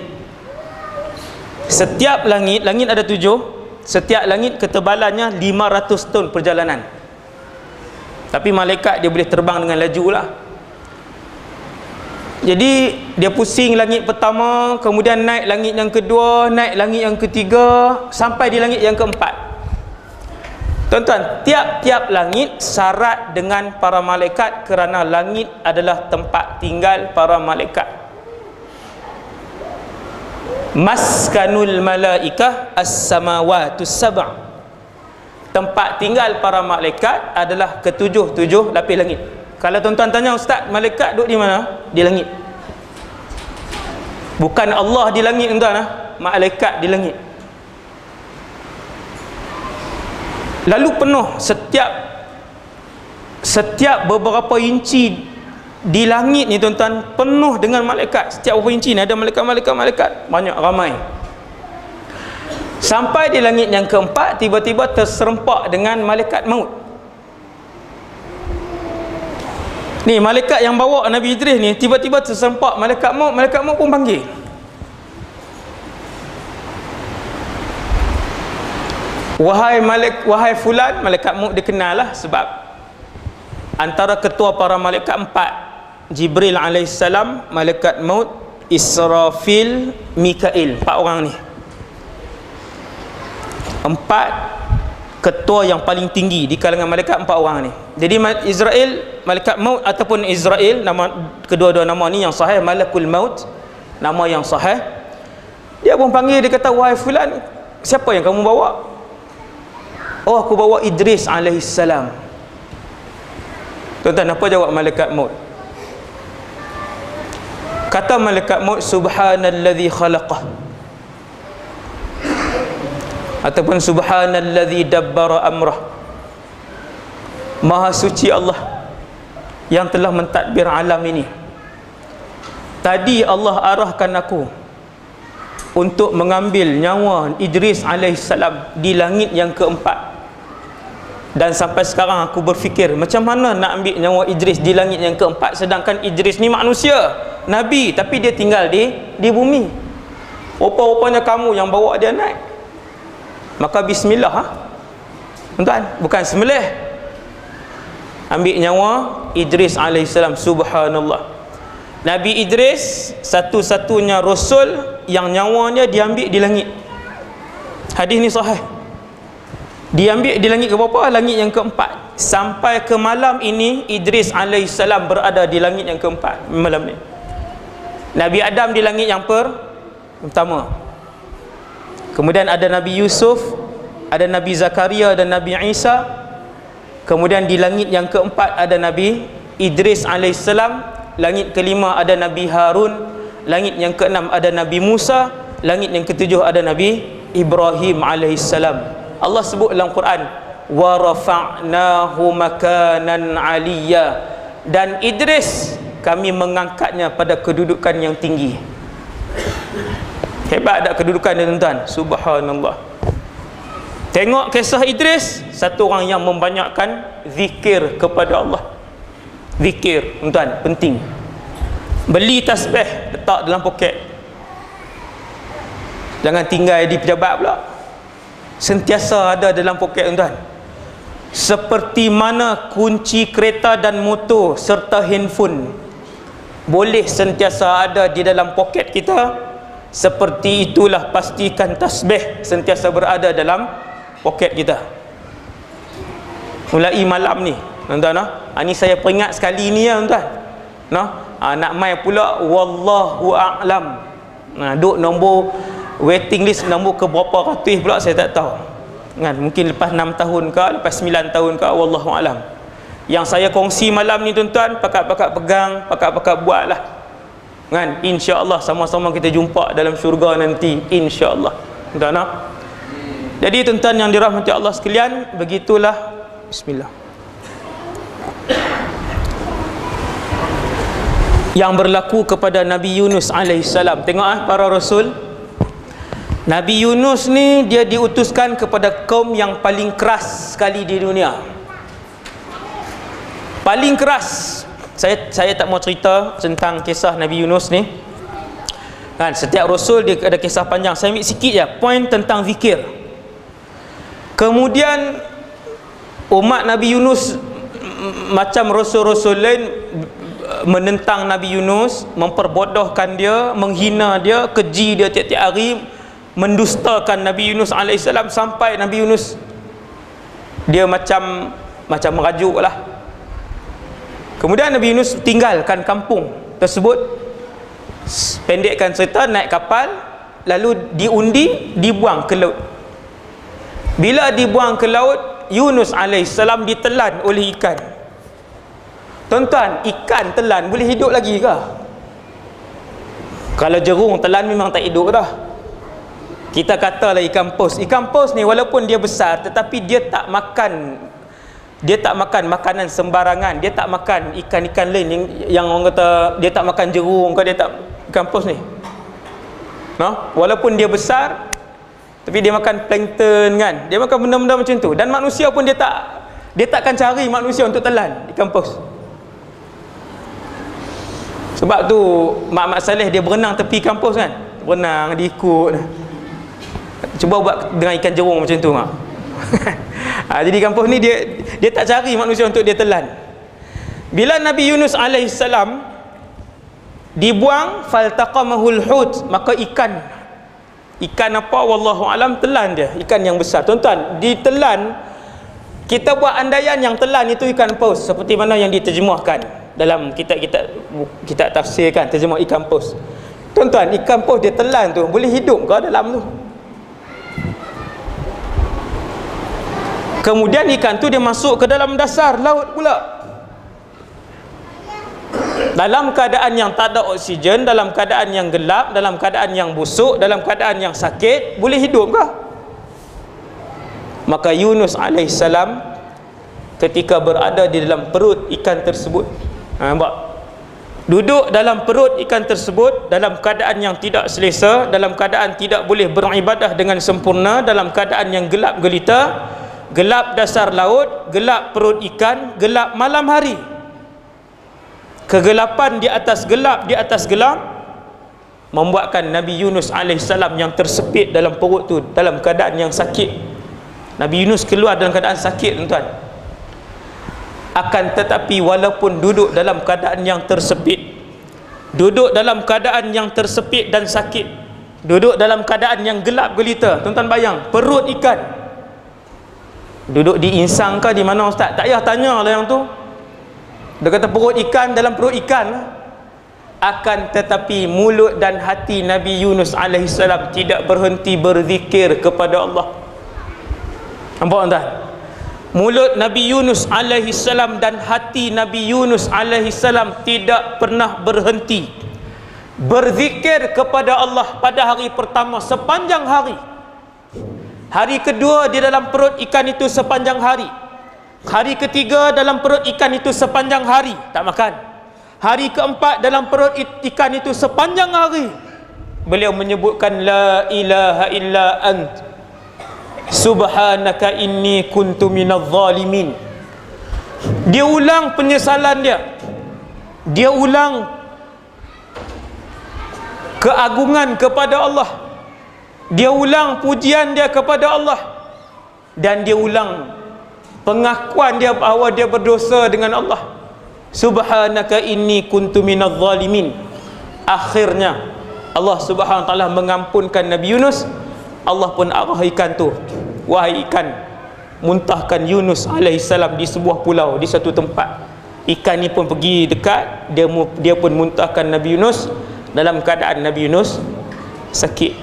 Setiap langit ada 7, setiap langit ketebalannya 500 tahun perjalanan. Tapi malaikat dia boleh terbang dengan laju lah. Jadi dia pusing langit pertama, kemudian naik langit yang kedua, naik langit yang ketiga, sampai di langit yang keempat. Tuan-tuan, tiap-tiap langit syarat dengan para malaikat kerana langit adalah tempat tinggal para malaikat. Maskanul malaikah as-samawatus sab'. Tempat tinggal para malaikat adalah ketujuh lapis langit. Kalau tuan-tuan tanya, ustaz, malaikat duduk di mana? Di langit. Bukan Allah di langit tuan-tuan, malaikat di langit. Lalu penuh setiap beberapa inci di langit ni tuan-tuan, penuh dengan malaikat. Setiap beberapa inci ni ada malaikat, banyak, ramai. Sampai di langit yang keempat, tiba-tiba terserempak dengan malaikat maut. Ni malaikat yang bawa Nabi Idris ni tiba-tiba terserempak malaikat maut pun panggil. Wahai fulan, malaikat maut dikenal lah, sebab antara ketua para malaikat 4, Jibril alaihissalam, malaikat maut, Israfil, Mikail, 4 orang ni. 4 ketua yang paling tinggi di kalangan malaikat, 4 orang ni. Jadi Israel, malaikat maut ataupun Israel, nama kedua-dua nama ni yang sahih, malakul maut, nama yang sahih. Dia pun panggil, dia kata, wahai fulan, siapa yang kamu bawa? Oh, aku bawa Idris alaihissalam. Tuan-tuan, apa jawab malaikat maut? Kata malaikat maut, subhanalladzi khalaqah, ataupun subhanalladzi dabbara amrah. Maha suci Allah yang telah mentadbir alam ini. Tadi Allah arahkan aku untuk mengambil nyawa Idris alaihissalam di langit yang keempat, dan sampai sekarang aku berfikir macam mana nak ambil nyawa Idris di langit yang keempat, sedangkan Idris ni manusia, Nabi, tapi dia tinggal di bumi. Rupa-rupanya kamu yang bawa dia naik. Maka bismillah, tuan-tuan, bukan sembelih, ambil nyawa Idris alaihissalam. Subhanallah, Nabi Idris satu-satunya rasul yang nyawanya diambil di langit. Hadis ni sahih. Diambil di langit ke berapa? Langit yang keempat. Sampai ke malam ini Idris alaihissalam berada di langit yang keempat malam ni. Nabi Adam di langit yang pertama. kemudian ada Nabi Yusuf, ada Nabi Zakaria dan Nabi Isa, kemudian di langit yang keempat ada Nabi Idris alaihissalam, langit kelima ada Nabi Harun, langit yang keenam ada Nabi Musa, langit yang ketujuh ada Nabi Ibrahim alaihissalam. Allah sebut dalam Quran, wa rafa'nahu makanan aliyya, dan Idris kami mengangkatnya pada kedudukan yang tinggi. Hebat tak kedudukan dia, tuan-tuan? Subhanallah. Tengok kisah Idris, satu orang yang membanyakkan zikir kepada Allah. Zikir, tuan-tuan, penting. Beli tasbih, letak dalam poket, jangan tinggal di pejabat pula, sentiasa ada dalam poket, tuan-tuan. Seperti mana kunci kereta dan motor serta handphone boleh sentiasa ada di dalam poket kita, seperti itulah pastikan tasbih sentiasa berada dalam poket kita. Mulai malam ni, tuan-tuan, ni saya peringat sekali ni ya, tuan-tuan. Nak mai pula wallahu a'lam. Duk nombor waiting list nombor ke berapa ratus pula saya tak tahu. Mungkin lepas 6 tahun ke, lepas 9 tahun ke, wallahu a'lam. Yang saya kongsi malam ni, tuan-tuan, pakat-pakat pegang, pakat-pakat buatlah. Insya-Allah sama-sama kita jumpa dalam syurga nanti, insya-Allah. Tuan-tuan. Jadi tuan-tuan yang dirahmati Allah sekalian, begitulah. Bismillah. Yang berlaku kepada Nabi Yunus alaihissalam. Tengok para rasul. Nabi Yunus ni dia diutuskan kepada kaum yang paling keras sekali di dunia. Paling keras. Saya tak mau cerita tentang kisah Nabi Yunus ni. Setiap rasul dia ada kisah panjang. Saya ambil sikit je poin tentang zikir. Kemudian umat Nabi Yunus macam rasul-rasul lain menentang Nabi Yunus, memperbodohkan dia, menghina dia, keji dia tiap-tiap hari, mendustakan Nabi Yunus alaihissalam, sampai Nabi Yunus dia macam merajuk lah. Kemudian Nabi Yunus tinggalkan kampung tersebut, pendekkan cerita, naik kapal, lalu diundi, dibuang ke laut. Bila dibuang ke laut, Yunus alaihissalam ditelan oleh ikan. Tuan-tuan, ikan telan boleh hidup lagi ke? Kalau jerung telan memang tak hidup dah. Kita katalah ikan paus. Ikan paus ni walaupun dia besar, tetapi dia tak makan makanan sembarangan. Dia tak makan ikan-ikan lain yang orang kata dia tak makan jerung ke, dia tak, ikan paus ni. Walaupun dia besar, tapi dia makan plankton kan. Dia makan benda-benda macam tu. Dan manusia pun dia takkan cari manusia untuk telan ikan paus. Sebab tu Mak Saleh dia berenang tepi ikan paus kan. Berenang, dia ikut. Cuba buat dengan ikan jerung macam tu, Mak. Jadi ikan paus ni dia tak cari manusia untuk dia telan. Bila Nabi Yunus alaihissalam dibuang, faltaqamahul hut, maka ikan apa wallahu alam telan dia, ikan yang besar. Tuan-tuan, ditelan, kita buat andaian yang telan itu ikan paus, seperti mana yang diterjemahkan dalam kitab tafsir kan, terjemah ikan paus. Tuan-tuan, ikan paus dia telan tu boleh hidup ke dalam tu? Kemudian ikan tu dia masuk ke dalam dasar laut pula, dalam keadaan yang tak ada oksigen, dalam keadaan yang gelap, dalam keadaan yang busuk, dalam keadaan yang sakit, boleh hidup ke? Maka Yunus alaihissalam ketika berada di dalam perut ikan tersebut, nampak, duduk dalam perut ikan tersebut dalam keadaan yang tidak selesa, dalam keadaan tidak boleh beribadah dengan sempurna, dalam keadaan yang gelap gelita, gelap dasar laut, gelap perut ikan, gelap malam hari, kegelapan di atas gelap membuatkan Nabi Yunus alaihissalam yang tersepit dalam perut tu dalam keadaan yang sakit. Nabi Yunus keluar dalam keadaan sakit, tuan-tuan. Akan tetapi walaupun duduk dalam keadaan yang tersepit, duduk dalam keadaan yang tersepit dan sakit, duduk dalam keadaan yang gelap gelita, tuan-tuan bayang, perut ikan. Duduk di insang ke di mana, ustaz? Tak payah tanya lah yang tu. Dia kata perut ikan, dalam perut ikan. Akan tetapi mulut dan hati Nabi Yunus alaihissalam tidak berhenti berzikir kepada Allah. Nampak tuan? Mulut Nabi Yunus alaihissalam dan hati Nabi Yunus alaihissalam tidak pernah berhenti berzikir kepada Allah pada hari pertama sepanjang hari. Hari kedua di dalam perut ikan itu sepanjang hari. Hari ketiga dalam perut ikan itu sepanjang hari, tak makan. Hari keempat dalam perut ikan itu sepanjang hari beliau menyebutkan la ilaha illa ant subhanaka inni kuntu minadh zalimin. Dia ulang penyesalan dia ulang keagungan kepada Allah, dia ulang pujian dia kepada Allah, dan dia ulang pengakuan dia bahawa dia berdosa dengan Allah. Subhanaka inni kuntu minadh zalimin. Akhirnya Allah Subhanahu wa taala mengampunkan Nabi Yunus. Allah pun arah ikan tu, wahai ikan, muntahkan Yunus alaihissalam di sebuah pulau, di satu tempat. Ikan ni pun pergi dekat, dia pun muntahkan Nabi Yunus dalam keadaan Nabi Yunus sakit.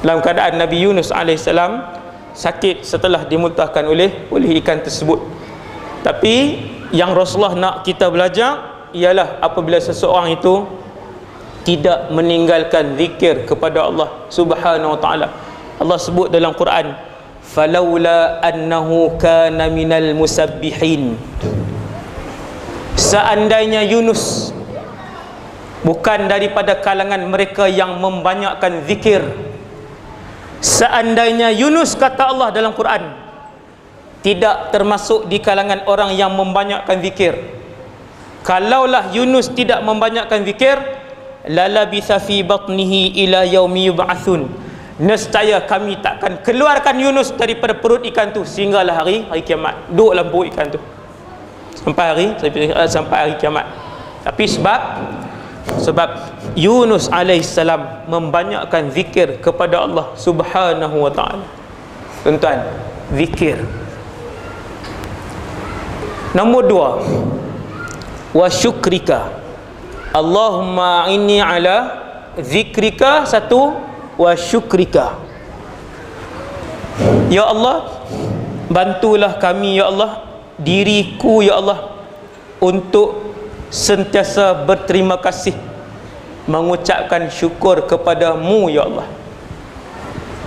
Dalam keadaan Nabi Yunus alaihissalam sakit setelah dimuntahkan oleh ikan tersebut. Tapi yang Rasulullah nak kita belajar ialah apabila seseorang itu tidak meninggalkan zikir kepada Allah Subhanahu wa taala. Allah sebut dalam Quran, falaula annahu kana minal musabbihin. Seandainya Yunus bukan daripada kalangan mereka yang membanyakkan zikir, seandainya Yunus, kata Allah dalam Quran, tidak termasuk di kalangan orang yang membanyakkan zikir, kalaulah Yunus tidak membanyakkan zikir, lalabitha fi batnihi ila yaumi yub'atsun, nescaya kami takkan keluarkan Yunus daripada perut ikan tu sehinggalah hari kiamat. Duduk dalam perut ikan tu sampai hari kiamat. Tapi sebab Yunus alaihissalam membanyakkan zikir kepada Allah Subhanahu wa taala. Tuan-tuan, zikir. Nombor 2, wa syukrika. Allahumma inni ala zikrika. 1, wa syukrika. Ya Allah, bantulah kami ya Allah, diriku ya Allah, untuk sentiasa berterima kasih, mengucapkan syukur kepadamu ya Allah.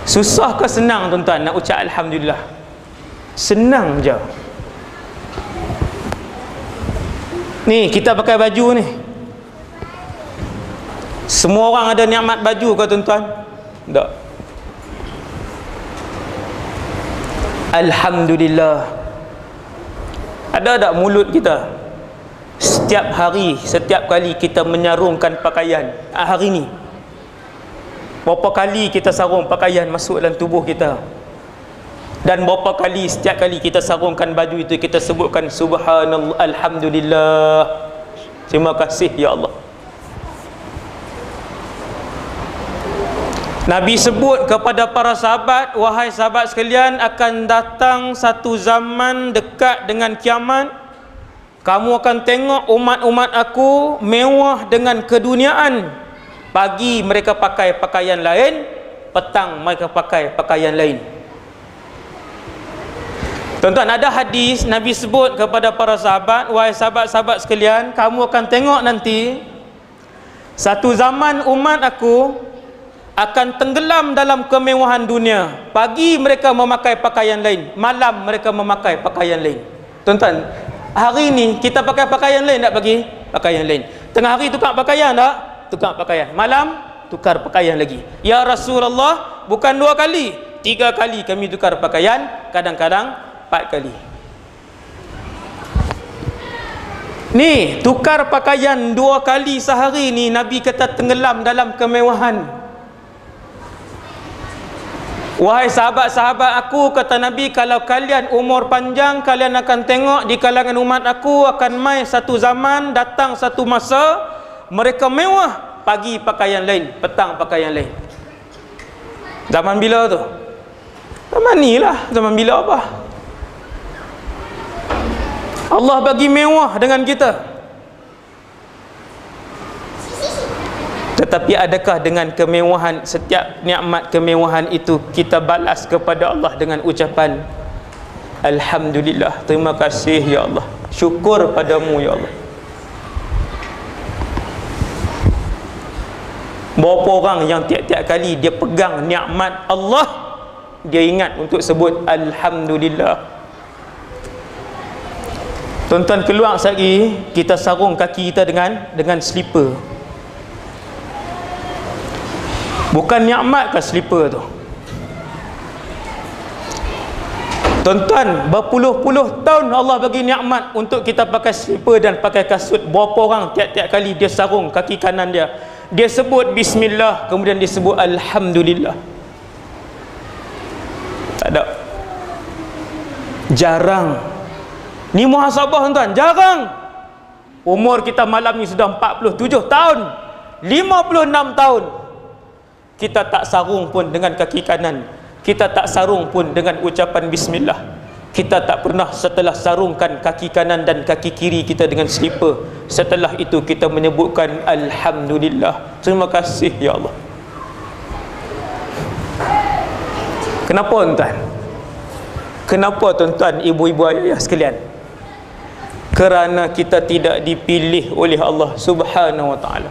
Susah ke senang tuan-tuan nak ucap alhamdulillah? Senang je. Ni kita pakai baju ni, semua orang ada nikmat baju ke tuan-tuan? Tak. Alhamdulillah. Ada tak mulut kita setiap hari, setiap kali kita menyarungkan pakaian? Hari ni berapa kali kita sarung pakaian masuk dalam tubuh kita? Dan berapa kali, setiap kali kita sarungkan baju itu, kita sebutkan subhanallah, alhamdulillah, terima kasih ya Allah. Nabi sebut kepada para sahabat, wahai sahabat sekalian, akan datang satu zaman dekat dengan kiamat, kamu akan tengok umat-umat aku mewah dengan keduniaan. Pagi mereka pakai pakaian lain, petang mereka pakai pakaian lain. Tuan-tuan, ada hadis Nabi sebut kepada para sahabat, wahai sahabat-sahabat sekalian, kamu akan tengok nanti satu zaman umat aku akan tenggelam dalam kemewahan dunia. Pagi mereka memakai pakaian lain, malam mereka memakai pakaian lain. Tuan-tuan, hari ni kita pakai pakaian lain tak? Pagi pakaian lain, tengah hari tukar pakaian tak? Tukar pakaian, malam tukar pakaian lagi. Ya Rasulullah, bukan 2 kali, 3 kali kami tukar pakaian, kadang-kadang 4 kali. Ni tukar pakaian 2 kali sehari ni, Nabi kata tenggelam dalam kemewahan. Wahai sahabat-sahabat aku, kata Nabi, kalau kalian umur panjang, kalian akan tengok di kalangan umat aku akan mai satu zaman, datang satu masa, mereka mewah, pagi pakaian lain, petang pakaian lain. Zaman bila tu? Zaman ni lah. Zaman bila apa? Allah bagi mewah dengan kita. Tetapi adakah dengan kemewahan, setiap nikmat kemewahan itu kita balas kepada Allah dengan ucapan alhamdulillah, terima kasih ya Allah, syukur padamu ya Allah? Berapa orang yang tiap-tiap kali dia pegang nikmat Allah, dia ingat untuk sebut alhamdulillah? Tuan-tuan, keluar sekali kita sarung kaki kita dengan slipper. Bukan nikmat ke slipper tu? Tuan-tuan, berpuluh-puluh tahun Allah bagi nikmat untuk kita pakai slipper dan pakai kasut. Berapa orang tiap-tiap kali dia sarung kaki kanan dia, dia sebut bismillah, kemudian dia sebut alhamdulillah? Tak ada. Jarang. Ni muhasabah tuan-tuan, jarang. Umur kita malam ni sudah 47 tahun, 56 tahun, kita tak sarung pun dengan kaki kanan, kita tak sarung pun dengan ucapan bismillah. Kita tak pernah setelah sarungkan kaki kanan dan kaki kiri kita dengan slipper, setelah itu kita menyebutkan alhamdulillah, terima kasih ya Allah. Kenapa tuan-tuan? Kenapa tuan-tuan, ibu-ibu, ayah sekalian? Kerana kita tidak dipilih oleh Allah Subhanahu wa taala.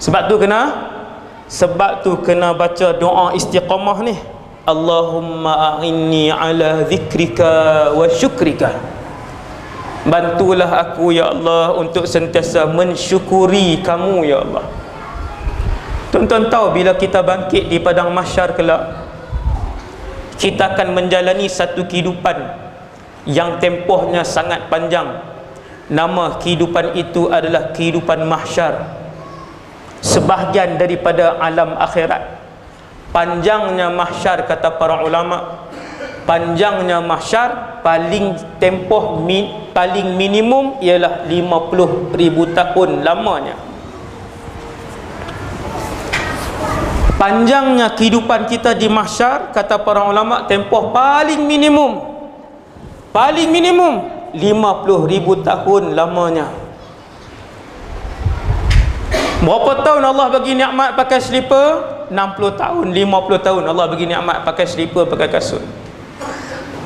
Sebab tu kena baca doa istiqamah ni. Allahumma a'inni ala zikrika wa syukrika. Bantulah aku ya Allah untuk sentiasa mensyukuri kamu ya Allah. Tuan-tuan tahu, bila kita bangkit di padang mahsyar kelak, kita akan menjalani satu kehidupan yang tempohnya sangat panjang. Nama kehidupan itu adalah kehidupan mahsyar, sebahagian daripada alam akhirat. Panjangnya mahsyar, kata para ulama, panjangnya mahsyar paling tempoh paling minimum ialah 50,000 tahun lamanya. Panjangnya kehidupan kita di mahsyar, kata para ulama, tempoh paling minimum 50,000 tahun lamanya. Berapa tahun Allah bagi nikmat pakai slipper? 60 tahun, 50 tahun Allah bagi nikmat pakai slipper, pakai kasut.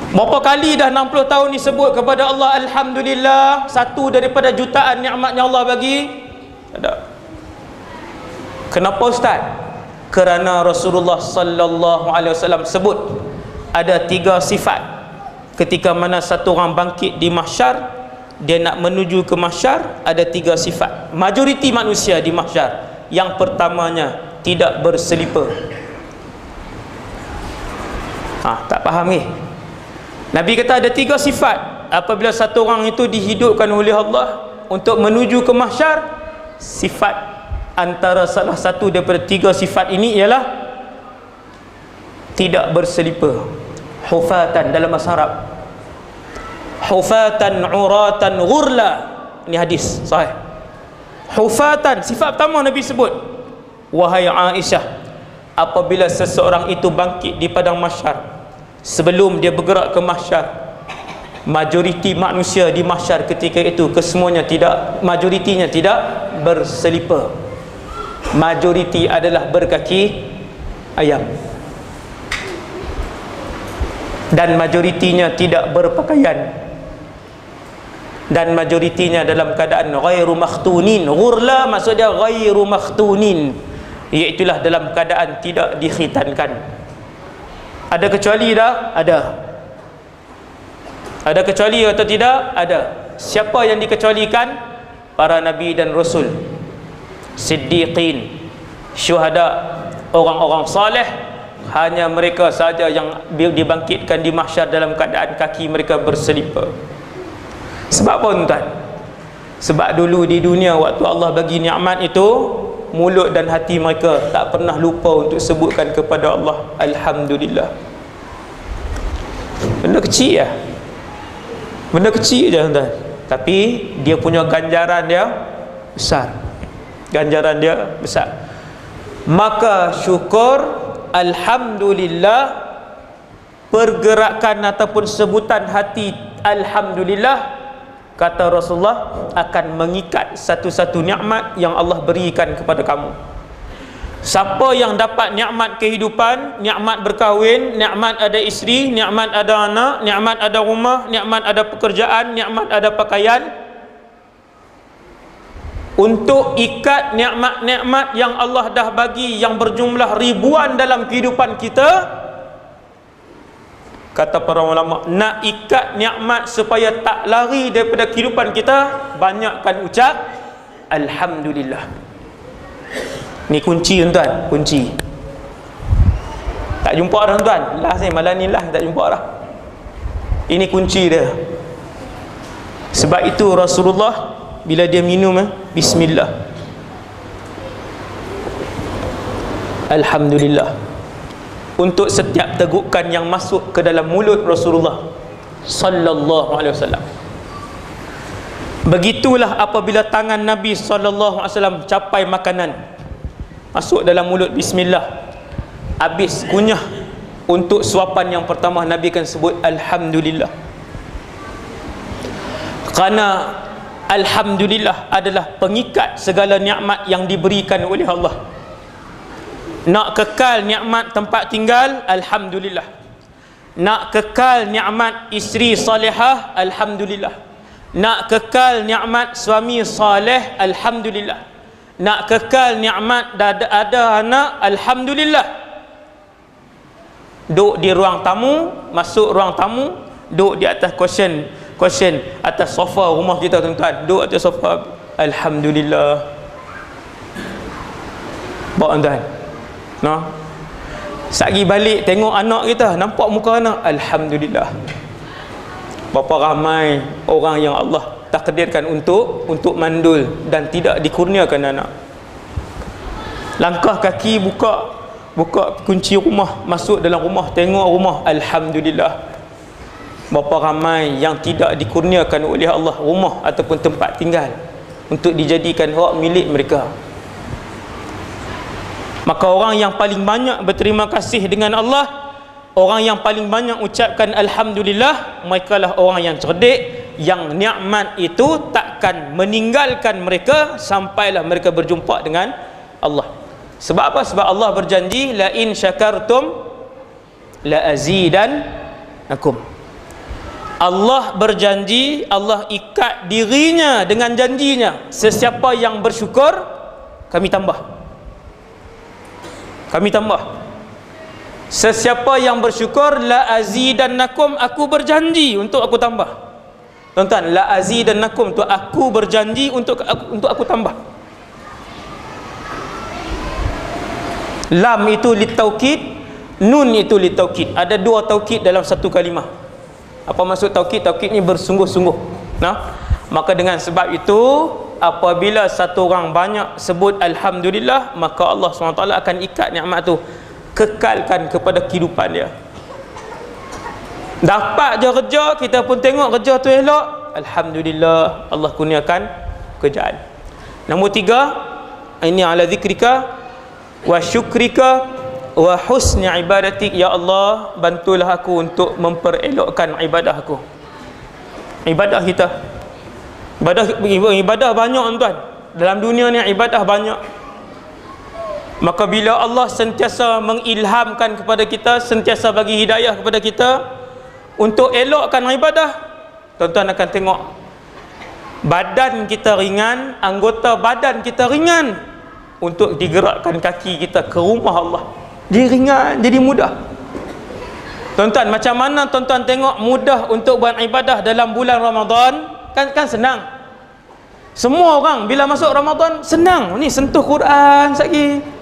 Berapa kali dah 60 tahun disebut kepada Allah alhamdulillah? Satu daripada jutaan nikmat yang Allah bagi? Ada. Kenapa ustaz? Kerana Rasulullah sallallahu alaihi wasallam sebut ada 3 sifat ketika mana satu orang bangkit di mahsyar, dia nak menuju ke mahsyar. Ada 3 sifat majoriti manusia di mahsyar. Yang pertamanya, tidak berselipar. Tak faham ni? Nabi kata ada 3 sifat apabila satu orang itu dihidupkan oleh Allah untuk menuju ke mahsyar. Sifat antara salah satu daripada 3 sifat ini ialah tidak berselipar. Hufatan dalam bahasa Arab, hufatan uratan ghurla. Ini hadis sahih. Hufatan, sifat pertama Nabi sebut, wahai Aisyah, apabila seseorang itu bangkit di padang mahsyar, sebelum dia bergerak ke mahsyar, majoriti manusia di mahsyar ketika itu kesemuanya majoritinya tidak berselipar. Majoriti adalah berkaki ayam, dan majoritinya tidak berpakaian, dan majoritinya dalam keadaan ghairu makhtunin. Ghurla maksudnya ghairu makhtunin, iaitulah dalam keadaan tidak dikhitankan. Ada kecuali dah? Ada. Ada kecuali atau tidak? Ada. Siapa yang dikecualikan? Para nabi dan rasul, siddiqin, syuhada, orang-orang saleh. Hanya mereka saja yang dibangkitkan di mahsyar dalam keadaan kaki mereka berselipar. Sebab apa tuan? Sebab dulu di dunia waktu Allah bagi nikmat itu, mulut dan hati mereka tak pernah lupa untuk sebutkan kepada Allah alhamdulillah. Benda kecil ya, benda kecil je tuan, tapi dia punya ganjaran dia besar. Ganjaran dia besar. Maka syukur, alhamdulillah, pergerakan ataupun sebutan hati alhamdulillah, kata Rasulullah, akan mengikat satu-satu nikmat yang Allah berikan kepada kamu. Siapa yang dapat nikmat kehidupan, nikmat berkahwin, nikmat ada isteri, nikmat ada anak, nikmat ada rumah, nikmat ada pekerjaan, nikmat ada pakaian, untuk ikat nikmat-nikmat yang Allah dah bagi yang berjumlah ribuan dalam kehidupan kita, kata para ulama, nak ikat nikmat supaya tak lari daripada kehidupan kita, banyakkan ucap alhamdulillah. Ni kunci tuan-tuan, kunci. Tak jumpa dah tuan. Last ni, malam ni last tak jumpa dah. Ini kunci dia. Sebab itu Rasulullah bila dia minum bismillah, alhamdulillah, untuk setiap tegukan yang masuk ke dalam mulut Rasulullah sallallahu alaihi wasallam. Begitulah apabila tangan Nabi sallallahu alaihi wasallam capai makanan, masuk dalam mulut bismillah, habis kunyah, untuk suapan yang pertama Nabi akan sebut alhamdulillah. Kerana alhamdulillah adalah pengikat segala nikmat yang diberikan oleh Allah. Nak kekal nikmat tempat tinggal, alhamdulillah. Nak kekal nikmat isteri salihah, alhamdulillah. Nak kekal nikmat suami saleh, alhamdulillah. Nak kekal nikmat ada anak, alhamdulillah. Duduk di ruang tamu, masuk ruang tamu, duduk di atas cushion atas sofa rumah kita tuan-tuan, duduk atas sofa, alhamdulillah. Bawa tuan, no? Sagi balik tengok anak kita, nampak muka anak, alhamdulillah. Berapa ramai orang yang Allah takdirkan untuk mandul dan tidak dikurniakan anak. Langkah kaki buka kunci rumah, masuk dalam rumah, tengok rumah, alhamdulillah. Berapa ramai yang tidak dikurniakan oleh Allah rumah ataupun tempat tinggal untuk dijadikan hak milik mereka. Maka orang yang paling banyak berterima kasih dengan Allah, orang yang paling banyak ucapkan alhamdulillah, mereka lah orang yang cerdik, yang nikmat itu takkan meninggalkan mereka sampailah mereka berjumpa dengan Allah. Sebab apa? Sebab Allah berjanji, la in syakartum la azidannakum. Allah berjanji, Allah ikat dirinya dengan janjinya, sesiapa yang bersyukur kami tambah. Kami tambah. Sesiapa yang bersyukur, la azidannakum, aku berjanji untuk aku tambah. Tuan-tuan, la azidannakum tu aku berjanji untuk aku tambah. Lam itu litaukid, nun itu litaukid. Ada dua taukid dalam satu kalimah. Apa maksud taukid? Taukid ni bersungguh-sungguh. Nah, maka dengan sebab itu apabila satu orang banyak sebut alhamdulillah, maka Allah SWT akan ikat nikmat tu, kekalkan kepada kehidupan dia. Dapat je kerja, kita pun tengok kerja tu elok, alhamdulillah, Allah kurniakan kerjaan. Nombor 3, ini ala zikrika wa syukrika wa husni ibadatik. Ya Allah, bantulah aku untuk memperelokkan ibadah aku. Ibadah kita, ibadah banyak tuan. Dalam dunia ni ibadah banyak. Maka bila Allah sentiasa mengilhamkan kepada kita, sentiasa bagi hidayah kepada kita untuk elokkan ibadah, tuan-tuan akan tengok badan kita ringan, anggota badan kita ringan, untuk digerakkan kaki kita ke rumah Allah. Dia ringan, jadi mudah. Tuan-tuan, macam mana tuan-tuan tengok mudah untuk buat ibadah dalam bulan Ramadan? Kan senang. Semua orang bila masuk Ramadan senang. Ni sentuh Quran sekali.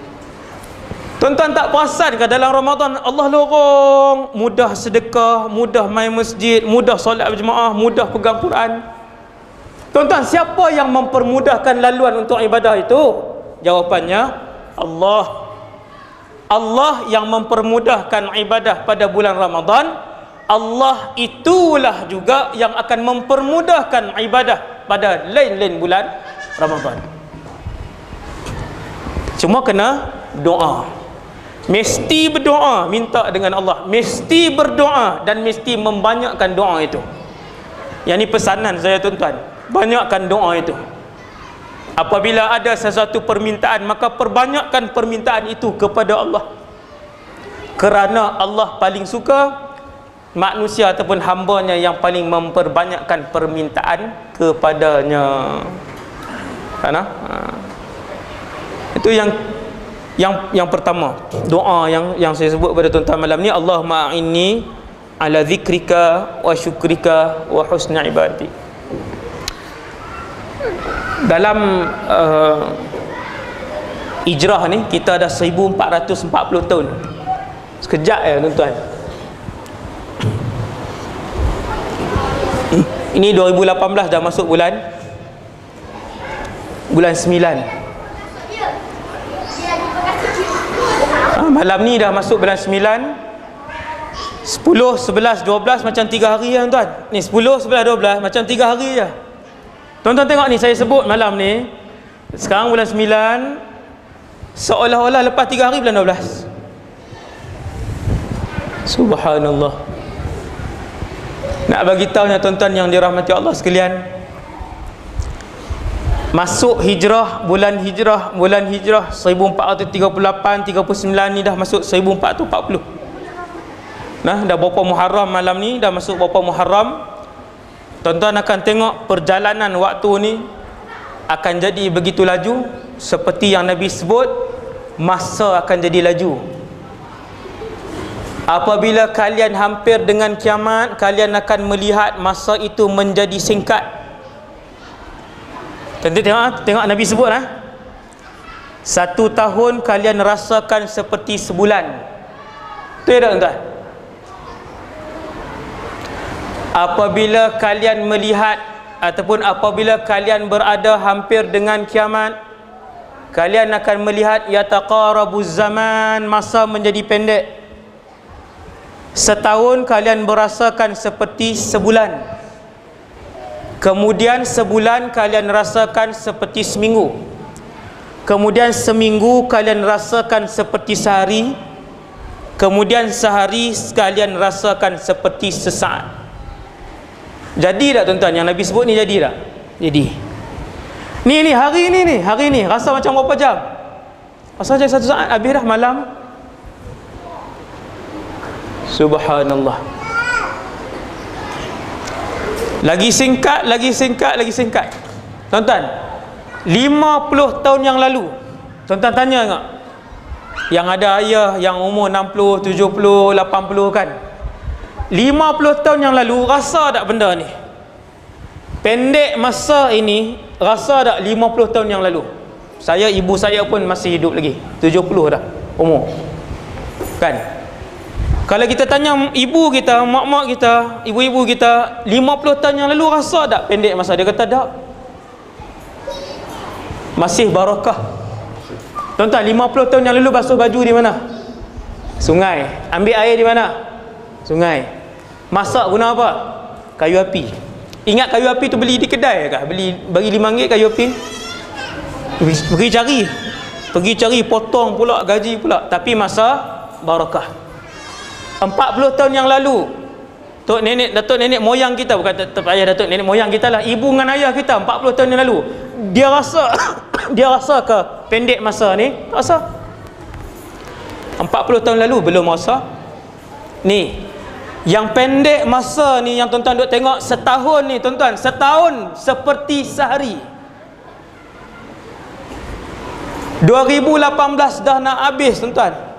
Tuan-tuan tak perasan ke dalam Ramadan Allah lorong, mudah sedekah, mudah main masjid, mudah solat berjemaah, mudah pegang Quran. Tuan-tuan, siapa yang mempermudahkan laluan untuk ibadah itu? Jawapannya Allah. Allah yang mempermudahkan ibadah pada bulan Ramadan. Allah itulah juga yang akan mempermudahkan ibadah pada lain-lain bulan Ramadan. Cuma kena doa. Mesti berdoa, minta dengan Allah, mesti berdoa dan mesti membanyakkan doa itu. Yang ni pesanan saya tuan-tuan, banyakkan doa itu. Apabila ada sesuatu permintaan, maka perbanyakkan permintaan itu kepada Allah, kerana Allah paling suka manusia ataupun hambanya yang paling memperbanyakkan permintaan kepadanya. Itu yang pertama, doa yang saya sebut pada tuan-tuan malam ni. Allahumma a'inni ala zikrika wa syukrika wa husni ibadati. Dalam hijrah ni kita dah 1440 tahun. Sekejap ya tuan-tuan. Ini 2018 dah masuk bulan 9. Malam ni dah masuk bulan 9. 10, 11, 12 macam 3 hari ya tuan. Ni 10, 11, 12 macam 3 hari je. Tuan-tuan tengok ni, saya sebut malam ni. Sekarang bulan 9, seolah-olah lepas 3 hari bulan 12. Subhanallah. Nak bagi tahunya tuan-tuan yang dirahmati Allah sekalian, masuk hijrah, bulan hijrah 1438, 39 ni dah masuk 1440. Nah, dah berapa Muharram malam ni, dah masuk berapa Muharram. Tuan-tuan akan tengok perjalanan waktu ni akan jadi begitu laju, seperti yang Nabi sebut, masa akan jadi laju. Apabila kalian hampir dengan kiamat, kalian akan melihat masa itu menjadi singkat. Tengok Nabi sebut 1 tahun kalian rasakan seperti sebulan. Betul tak tuan-tuan? Apabila kalian melihat ataupun apabila kalian berada hampir dengan kiamat, kalian akan melihat yataqarabuz zaman, masa menjadi pendek. Setahun kalian merasakan seperti sebulan. Kemudian sebulan kalian rasakan seperti seminggu. Kemudian seminggu kalian rasakan seperti sehari. Kemudian sehari kalian rasakan seperti sesaat. Jadi tak tuan-tuan yang Nabi sebut ni, jadi tak? Jadi. Ni hari ni rasa macam berapa jam? Rasa macam 1 saat, habis dah malam. Subhanallah. Lagi singkat. Tuan-tuan, 50 tahun yang lalu, tuan-tuan tanya tak? Yang ada ayah yang umur 60, 70, 80 kan, 50 tahun yang lalu, rasa tak benda ni? Pendek masa ini, rasa tak 50 tahun yang lalu? Ibu saya pun masih hidup lagi, 70 dah umur. Kan? Kalau kita tanya ibu kita, mak-mak kita, ibu-ibu kita, 50 tahun yang lalu rasa tak pendek masa? Dia kata tak. Masih barakah. Tuan-tuan, 50 tahun yang lalu basuh baju di mana? Sungai. Ambil air di mana? Sungai. Masak guna apa? Kayu api. Ingat kayu api tu beli di kedai ke? Bagi RM5 kayu api. Pergi cari, potong pula, gaji pula. Tapi masa barakah. 40 tahun yang lalu, Datuk nenek moyang kita, bukan tetap ayah Datuk nenek moyang kita lah, ibu dengan ayah kita 40 tahun yang lalu, dia rasa ke pendek masa ni? Tak rasa. 40 tahun lalu belum rasa. Ni yang pendek masa ni yang tuan-tuan duk tengok, setahun ni tuan-tuan, setahun seperti sehari. 2018 dah nak habis tuan-tuan.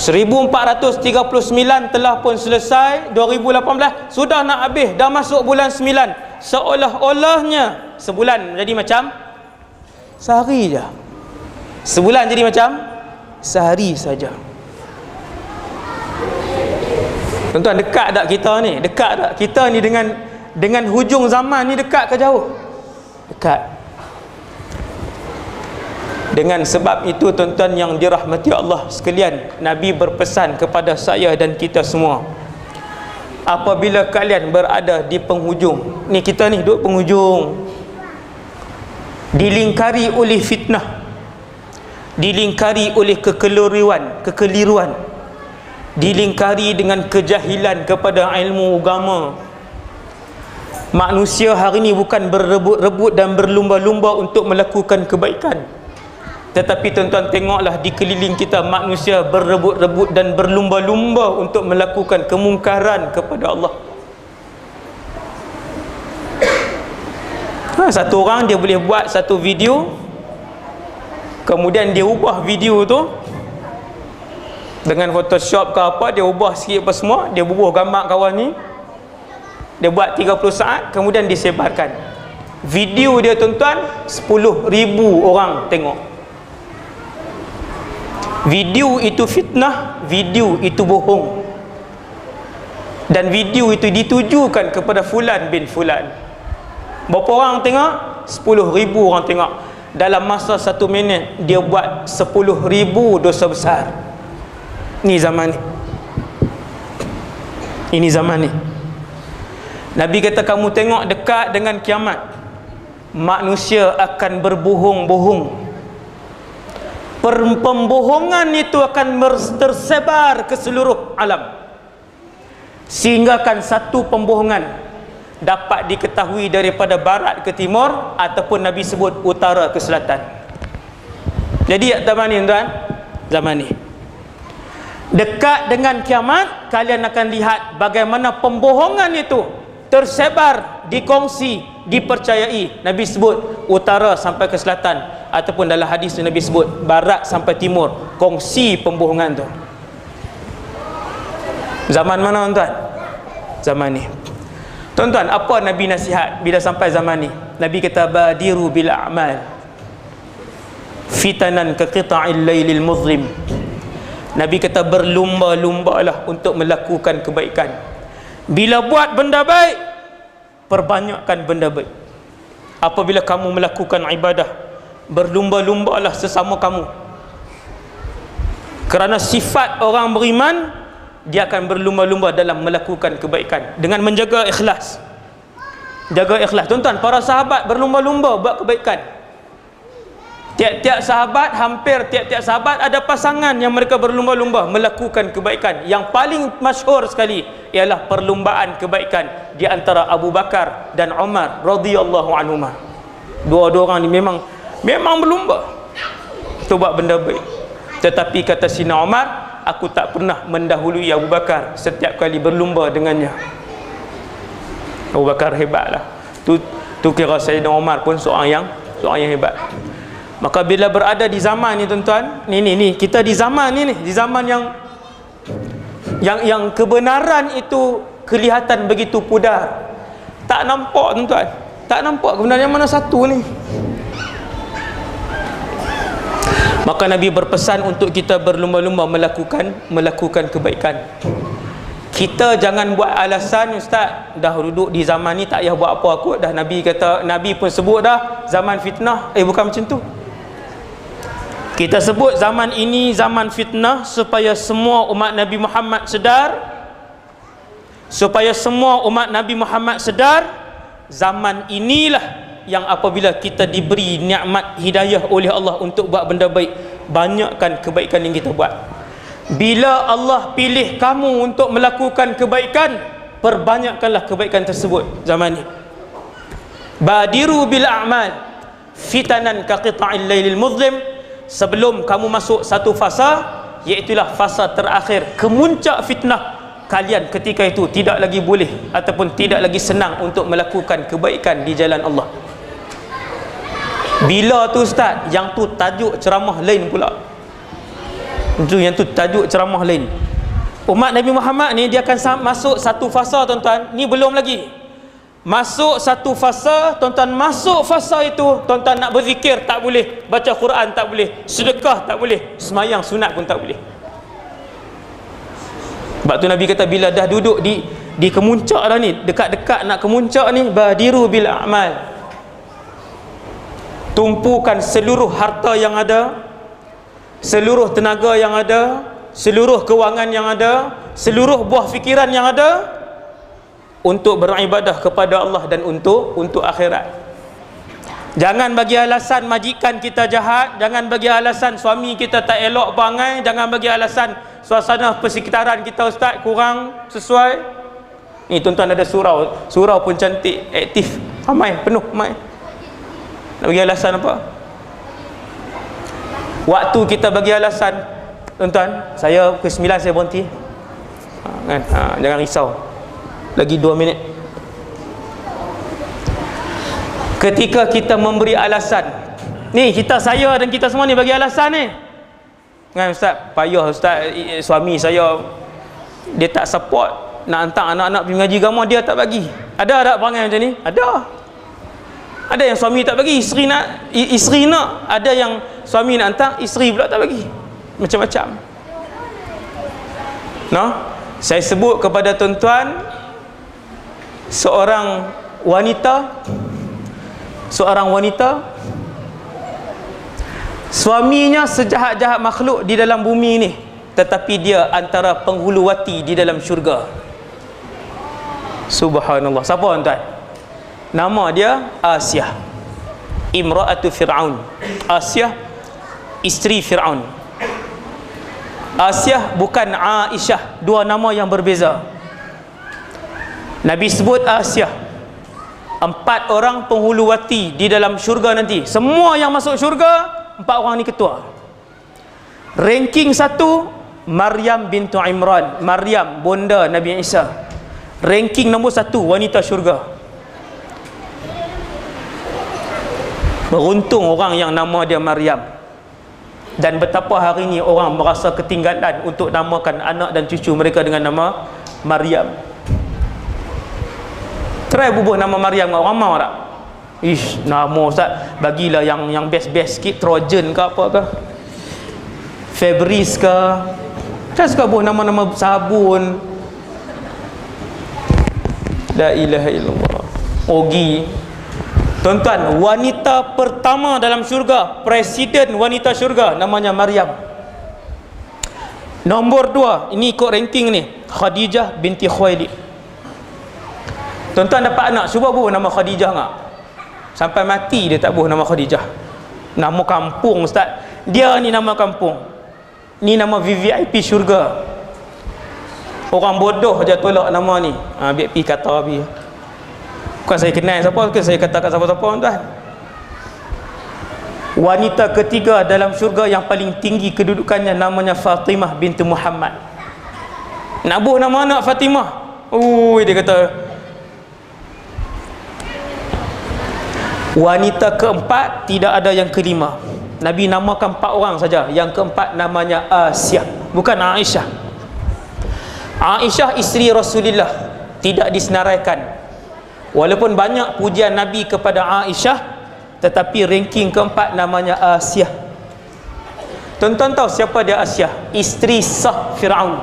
1439 telah pun selesai. 2018 sudah nak habis, dah masuk bulan 9. Seolah-olahnya sebulan jadi macam sehari je. Sebulan jadi macam sehari saja. Tuan-tuan, dekat tak kita ni? Dekat tak kita ni dengan hujung zaman ni? Dekat ke jauh? Dekat. Dengan sebab itu tuan-tuan yang dirahmati Allah sekalian, Nabi berpesan kepada saya dan kita semua, apabila kalian berada di penghujung ni, kita ni duduk penghujung, dilingkari oleh fitnah, dilingkari oleh kekeliruan, dilingkari dengan kejahilan kepada ilmu agama, Manusia hari ini bukan berebut-rebut dan berlumba-lumba untuk melakukan kebaikan, tetapi tuan-tuan tengoklah di keliling kita, manusia berebut-rebut dan berlumba-lumba untuk melakukan kemungkaran kepada Allah. Satu orang dia boleh buat satu video, kemudian dia ubah video tu dengan Photoshop ke apa, dia ubah sikit apa semua, dia bubuh gambar kawan ni, dia buat 30 saat, kemudian disebarkan. Video dia tuan-tuan 10,000 orang tengok. Video itu fitnah, video itu bohong, dan video itu ditujukan kepada fulan bin fulan. Berapa orang tengok? 10,000 orang tengok. Dalam masa 1 minit dia buat 10,000 dosa besar. Ini zaman ni. Ini zaman ni. Nabi kata kamu tengok dekat dengan kiamat, manusia akan berbohong-bohong. Pembohongan itu akan tersebar ke seluruh alam, sehingga kan satu pembohongan dapat diketahui daripada barat ke timur, ataupun Nabi sebut utara ke selatan. Jadi zaman ni tuan, zaman ni dekat dengan kiamat, kalian akan lihat bagaimana pembohongan itu tersebar, dikongsi, dipercayai. Nabi sebut utara sampai ke selatan, ataupun dalam hadis Nabi sebut barat sampai timur, kongsi pembohongan tu. Zaman mana tuan? Zaman ni. Tuan-tuan, apa Nabi nasihat bila sampai zaman ni? Nabi kata badiru bil a'mal fitanan ka qita'il lailil muzlim. Nabi kata berlumba-lumbalah untuk melakukan kebaikan. Bila buat benda baik, perbanyakkan benda baik. Apabila kamu melakukan ibadah, berlumba-lumbalah sesama kamu. Kerana sifat orang beriman, dia akan berlumba-lumba dalam melakukan kebaikan dengan menjaga ikhlas. Jaga ikhlas. Tuan-tuan, para sahabat berlumba-lumba buat kebaikan. Tiap-tiap sahabat, hampir tiap-tiap sahabat ada pasangan yang mereka berlumba-lumba melakukan kebaikan. Yang paling masyhur sekali ialah perlumbaan kebaikan di antara Abu Bakar dan Umar radhiyallahu anhuma. Dua-dua orang ni memang berlumba untuk buat benda baik. Tetapi kata Sina Umar, aku tak pernah mendahului Abu Bakar setiap kali berlumba dengannya. Abu Bakar hebatlah. Tu kira Sayyidina Umar pun seorang yang hebat. Maka bila berada di zaman ni tuan-tuan, ni kita di zaman ni, di zaman yang kebenaran itu kelihatan begitu pudar. Tak nampak tuan-tuan, tak nampak kebenaran yang mana satu ni. Maka Nabi berpesan untuk kita berlumba-lumba melakukan kebaikan. Kita jangan buat alasan, ustaz, dah duduk di zaman ni tak payah buat apa kot dah. Nabi kata, Nabi pun sebut dah zaman fitnah. Bukan macam tu. Kita sebut zaman ini zaman fitnah supaya semua umat Nabi Muhammad sedar, supaya semua umat Nabi Muhammad sedar, zaman inilah yang apabila kita diberi nikmat hidayah oleh Allah untuk buat benda baik, banyakkan kebaikan yang kita buat. Bila Allah pilih kamu untuk melakukan kebaikan, perbanyakkanlah kebaikan tersebut zaman ini. Badiru bil a'mal fitanan ka qita'il lailil muzlim. Sebelum kamu masuk satu fasa, iaitulah fasa terakhir, kemuncak fitnah, kalian ketika itu tidak lagi boleh ataupun tidak lagi senang untuk melakukan kebaikan di jalan Allah. Bila tu ustaz? Yang tu tajuk ceramah lain pula. Yang tu tajuk ceramah lain. Umat Nabi Muhammad ni dia akan masuk satu fasa tuan-tuan. Ni belum lagi. Masuk satu fasa, tuan-tuan, masuk fasa itu, tuan-tuan nak berzikir tak boleh, baca Quran tak boleh, sedekah tak boleh, semayang sunat pun tak boleh. Sebab tu Nabi kata bila dah duduk di kemuncak dah ni, dekat-dekat nak kemuncak ni, badiru bil a'mal. Tumpukan seluruh harta yang ada, seluruh tenaga yang ada, seluruh kewangan yang ada, seluruh buah fikiran yang ada untuk beribadah kepada Allah dan untuk akhirat. Jangan bagi alasan majikan kita jahat, jangan bagi alasan suami kita tak elok perangai, jangan bagi alasan suasana persekitaran kita ustaz kurang sesuai. Ni tuan-tuan ada surau pun cantik, aktif, ramai, penuh, ramai. Nak bagi alasan apa? Waktu kita bagi alasan, tuan-tuan, saya pukul 9 saya berhenti. Kan? Jangan risau. Lagi 2 minit. Ketika kita memberi alasan, ni saya dan kita semua ni bagi alasan ni. Kan ustaz, payah ustaz, suami saya dia tak support nak hantar anak-anak pergi mengaji agama, dia tak bagi. Ada tak perangai macam ni? Ada yang suami tak bagi, isteri nak, ada yang suami nak hantar, isteri pula tak bagi. Macam-macam. Saya sebut kepada tuan-tuan, seorang wanita, suaminya sejahat-jahat makhluk di dalam bumi ni, tetapi dia antara penghuluwati di dalam syurga. Subhanallah. Siapa tuan-tuan? Nama dia Asyah, imra'atu Fir'aun. Asyah, isteri Fir'aun. Asyah bukan Aisyah, dua nama yang berbeza. Nabi sebut Asyah, 4 orang penghuluwati di dalam syurga nanti. Semua yang masuk syurga, 4 orang ni ketua. Ranking 1, Maryam bintu Imran, Maryam bonda Nabi Isa. Ranking nombor 1, wanita syurga. Beruntung orang yang nama dia Maryam. Dan betapa hari ini orang merasa ketinggalan untuk namakan anak dan cucu mereka dengan nama Maryam. Try bubuh nama Maryam, orang mau tak? Ish, nama ustaz, bagilah yang best-best sikit, Trojan ke apa ke, Febris ke. Kan suka bubuh nama-nama sabun. La ilaha illallah. Ogi. Tuan-tuan, wanita pertama dalam syurga, presiden wanita syurga, namanya Maryam. Nombor 2, ini ikut ranking ni, Khadijah binti Khuwailid. Tuan-tuan dapat anak, cuba buh nama Khadijah tak? Sampai mati dia tak buh nama Khadijah. Nama kampung ustaz. Dia ni nama kampung. Ni nama VVIP syurga. Orang bodoh je tolak nama ni. Biar pergi kata habis. Bukan saya kenal siapa, bukan saya katakan siapa-siapa tuan. Wanita ketiga dalam syurga yang paling tinggi kedudukannya namanya Fatimah binti Muhammad. Nak buh nama anak Fatimah. Dia kata. Wanita keempat, tidak ada yang kelima. Nabi namakan 4 orang saja. Yang keempat namanya Asyah, bukan Aisyah. Aisyah isteri Rasulullah, tidak disenaraikan. Walaupun banyak pujian Nabi kepada Aisyah, tetapi ranking keempat namanya Asyah. Tuan-tuan tahu siapa dia Asyah? Isteri sah Fir'aun.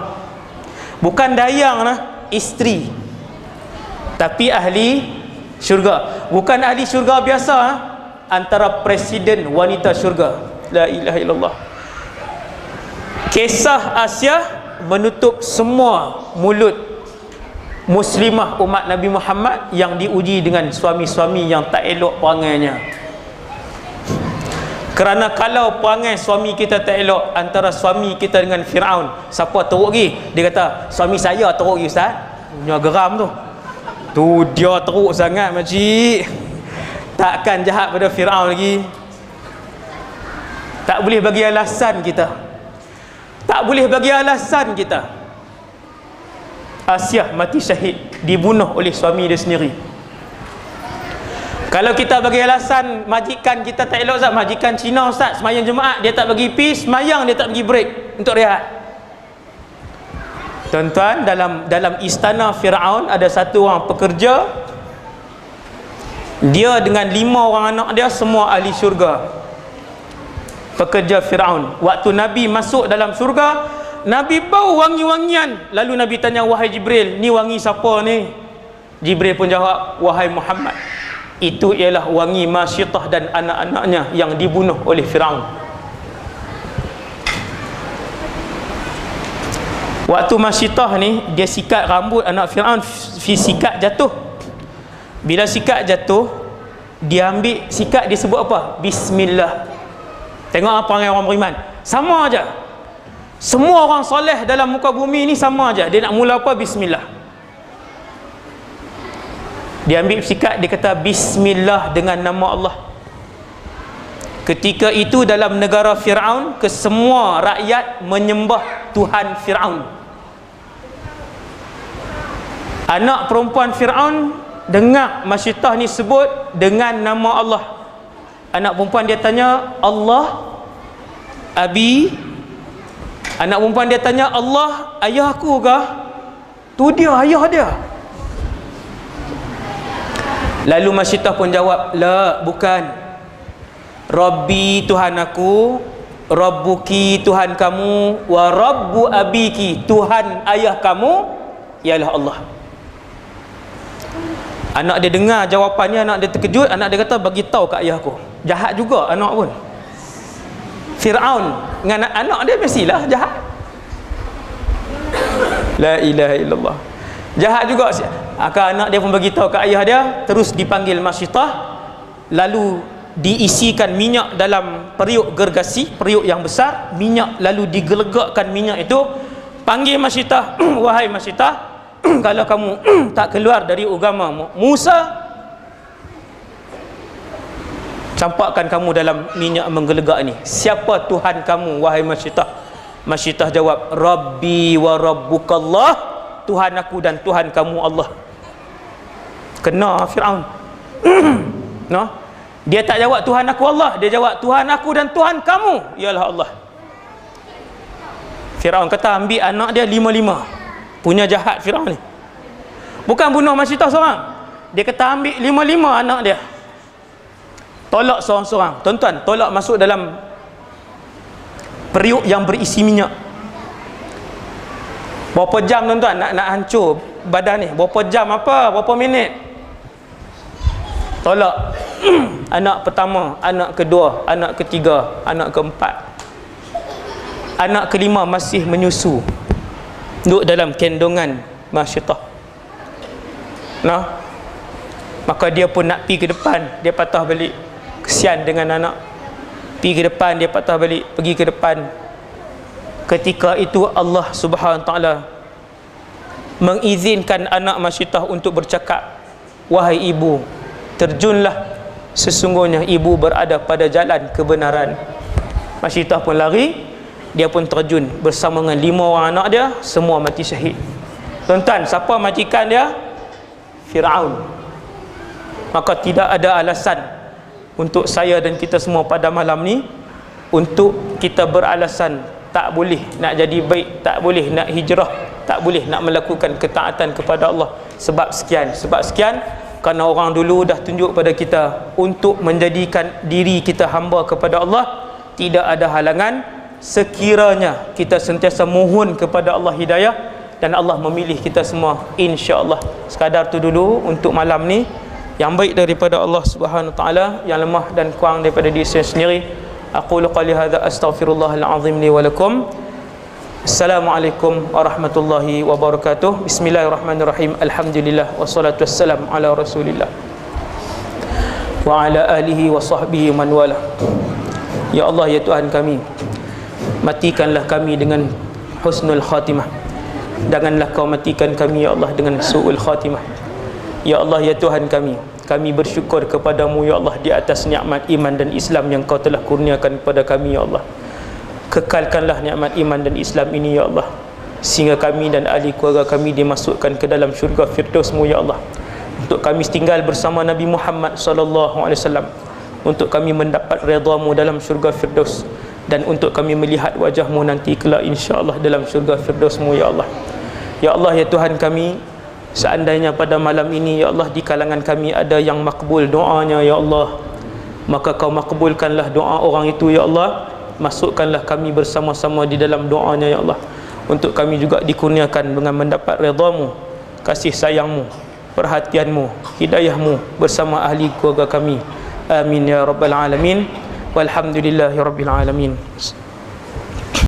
Bukan dayang isteri, tapi ahli syurga. Bukan ahli syurga biasa, antara presiden wanita syurga. La ilaha illallah. Kisah Asyah menutup semua mulut muslimah umat Nabi Muhammad yang diuji dengan suami-suami yang tak elok perangainya. Kerana kalau perangai suami kita tak elok, antara suami kita dengan Fir'aun, siapa teruk lagi? Dia kata, suami saya teruk lagi ustaz. Punya geram tu dia teruk sangat makcik. Takkan jahat pada Fir'aun lagi. Tak boleh bagi alasan kita. Asyah mati syahid, dibunuh oleh suami dia sendiri. Kalau kita bagi alasan majikan kita tak elok ustaz, majikan Cina ustaz, semayang Jumaat dia tak bagi pi, semayang dia tak bagi break untuk rehat. Tuan-tuan, dalam istana Fir'aun ada satu orang pekerja, dia dengan 5 orang anak dia semua ahli syurga. Pekerja Fir'aun. Waktu Nabi masuk dalam syurga, Nabi bau wangi-wangian. Lalu Nabi tanya, wahai Jibril, ni wangi siapa ni? Jibril pun jawab, wahai Muhammad, itu ialah wangi Masyitah dan anak-anaknya yang dibunuh oleh Fir'aun. Waktu Masyitah ni, dia sikat rambut anak Fir'aun, sikat jatuh. Bila sikat jatuh, dia ambil sikat, dia sebut apa? Bismillah. Tengok apa perangai orang beriman. Sama aja. Semua orang soleh dalam muka bumi ni sama aja. Dia nak mula apa? Bismillah. Dia ambil sikat, dia kata bismillah dengan nama Allah. Ketika itu dalam negara Fir'aun, kesemua rakyat menyembah Tuhan Fir'aun. Anak perempuan Fir'aun dengar Masyitah ni sebut dengan nama Allah. Anak perempuan dia tanya, Allah Abi. Anak perempuan dia tanya, Allah ayah aku kah? Tu dia, ayah dia. Lalu Masyitah pun jawab, la, bukan. Rabbi, Tuhan aku, Rabbuki, Tuhan kamu, wa Rabbu abiki, Tuhan ayah kamu ialah Allah. Anak dia dengar jawapannya, anak dia terkejut. Anak dia kata, bagi tahu kat ayah aku. Jahat juga anak pun. Fir'aun dengan anak dia mestilah jahat. La ilaha illallah. Jahat juga. Anak dia pun bagi tahu kat ayah dia. Terus dipanggil Masyitah, lalu diisikan minyak dalam periuk gergasi, periuk yang besar, minyak, lalu digelegakkan minyak itu. Panggil Masyitah, wahai Masyitah, kalau kamu tak keluar dari agama Musa, campakkan kamu dalam minyak menggelegak ni. Siapa Tuhan kamu, wahai Masyitah? Masyitah jawab, Rabbi wa Rabbukallah, Tuhan aku dan Tuhan kamu Allah. Kena Fir'aun. No? Dia tak jawab Tuhan aku Allah, dia jawab Tuhan aku dan Tuhan kamu ialah Allah. Fir'aun kata ambil anak dia 5-5. Punya jahat Fir'aun ni. Bukan bunuh Masyitah seorang. Dia kata ambil 5-5 anak dia. Tolak seorang-seorang. Tuan-tuan, tolak masuk dalam periuk yang berisi minyak. Berapa jam tuan-tuan nak hancur badan ni? Berapa jam apa? Berapa minit? Tolak. Anak pertama, anak kedua, anak ketiga, anak keempat. Anak kelima masih menyusu, duduk dalam kendongan Masyitah. Nah, maka dia pun nak pergi ke depan, dia patah balik. Kesian dengan anak. Pergi ke depan, dia patah balik, pergi ke depan. Ketika itu Allah Subhanahu Wa Taala mengizinkan anak Masyitah untuk bercakap, wahai ibu, terjunlah, sesungguhnya ibu berada pada jalan kebenaran. Masyitah pun lari, dia pun terjun bersama dengan 5 orang anak dia, semua mati syahid. Tuan-tuan, siapa majikan dia? Fir'aun. Maka tidak ada alasan untuk saya dan kita semua pada malam ni untuk kita beralasan tak boleh nak jadi baik, tak boleh nak hijrah, tak boleh nak melakukan ketaatan kepada Allah. Sebab sekian, kerana orang dulu dah tunjuk pada kita untuk menjadikan diri kita hamba kepada Allah. Tidak ada halangan sekiranya kita sentiasa mohon kepada Allah hidayah, dan Allah memilih kita semua, insya-Allah. Sekadar tu dulu untuk malam ni. Yang baik daripada Allah Subhanahu Wa Taala, yang lemah dan kurang daripada diri saya sendiri. Aqulu qali hadza astaghfirullahal azim li wa lakum. Assalamualaikum warahmatullahi wabarakatuh. Bismillahirrahmanirrahim. Alhamdulillah wassalatu wassalam ala Rasulillah wa ala alihi wa sahbihi man wala. Ya Allah, ya Tuhan kami, matikanlah kami dengan husnul khatimah. Janganlah kau matikan kami ya Allah dengan su'ul khatimah. Ya Allah, ya Tuhan kami bersyukur kepadamu ya Allah di atas nikmat iman dan Islam yang kau telah kurniakan kepada kami ya Allah. Kekalkanlah nikmat iman dan Islam ini ya Allah, sehingga kami dan ahli keluarga kami dimasukkan ke dalam syurga Firdaus-Mu ya Allah. Untuk kami tinggal bersama Nabi Muhammad sallallahu alaihi wasallam, untuk kami mendapat redha-Mu dalam syurga Firdaus, dan untuk kami melihat wajah-Mu nanti kelak insya-Allah dalam syurga Firdaus-Mu ya Allah. Ya Allah, ya Tuhan kami, seandainya pada malam ini ya Allah di kalangan kami ada yang makbul doanya ya Allah, maka kau makbulkanlah doa orang itu ya Allah. Masukkanlah kami bersama-sama di dalam doanya ya Allah, untuk kami juga dikurniakan dengan mendapat redha-Mu, kasih sayang-Mu, perhatian-Mu, hidayah-Mu bersama ahli keluarga kami. Amin ya rabbal alamin. Walhamdulillahi rabbil alamin.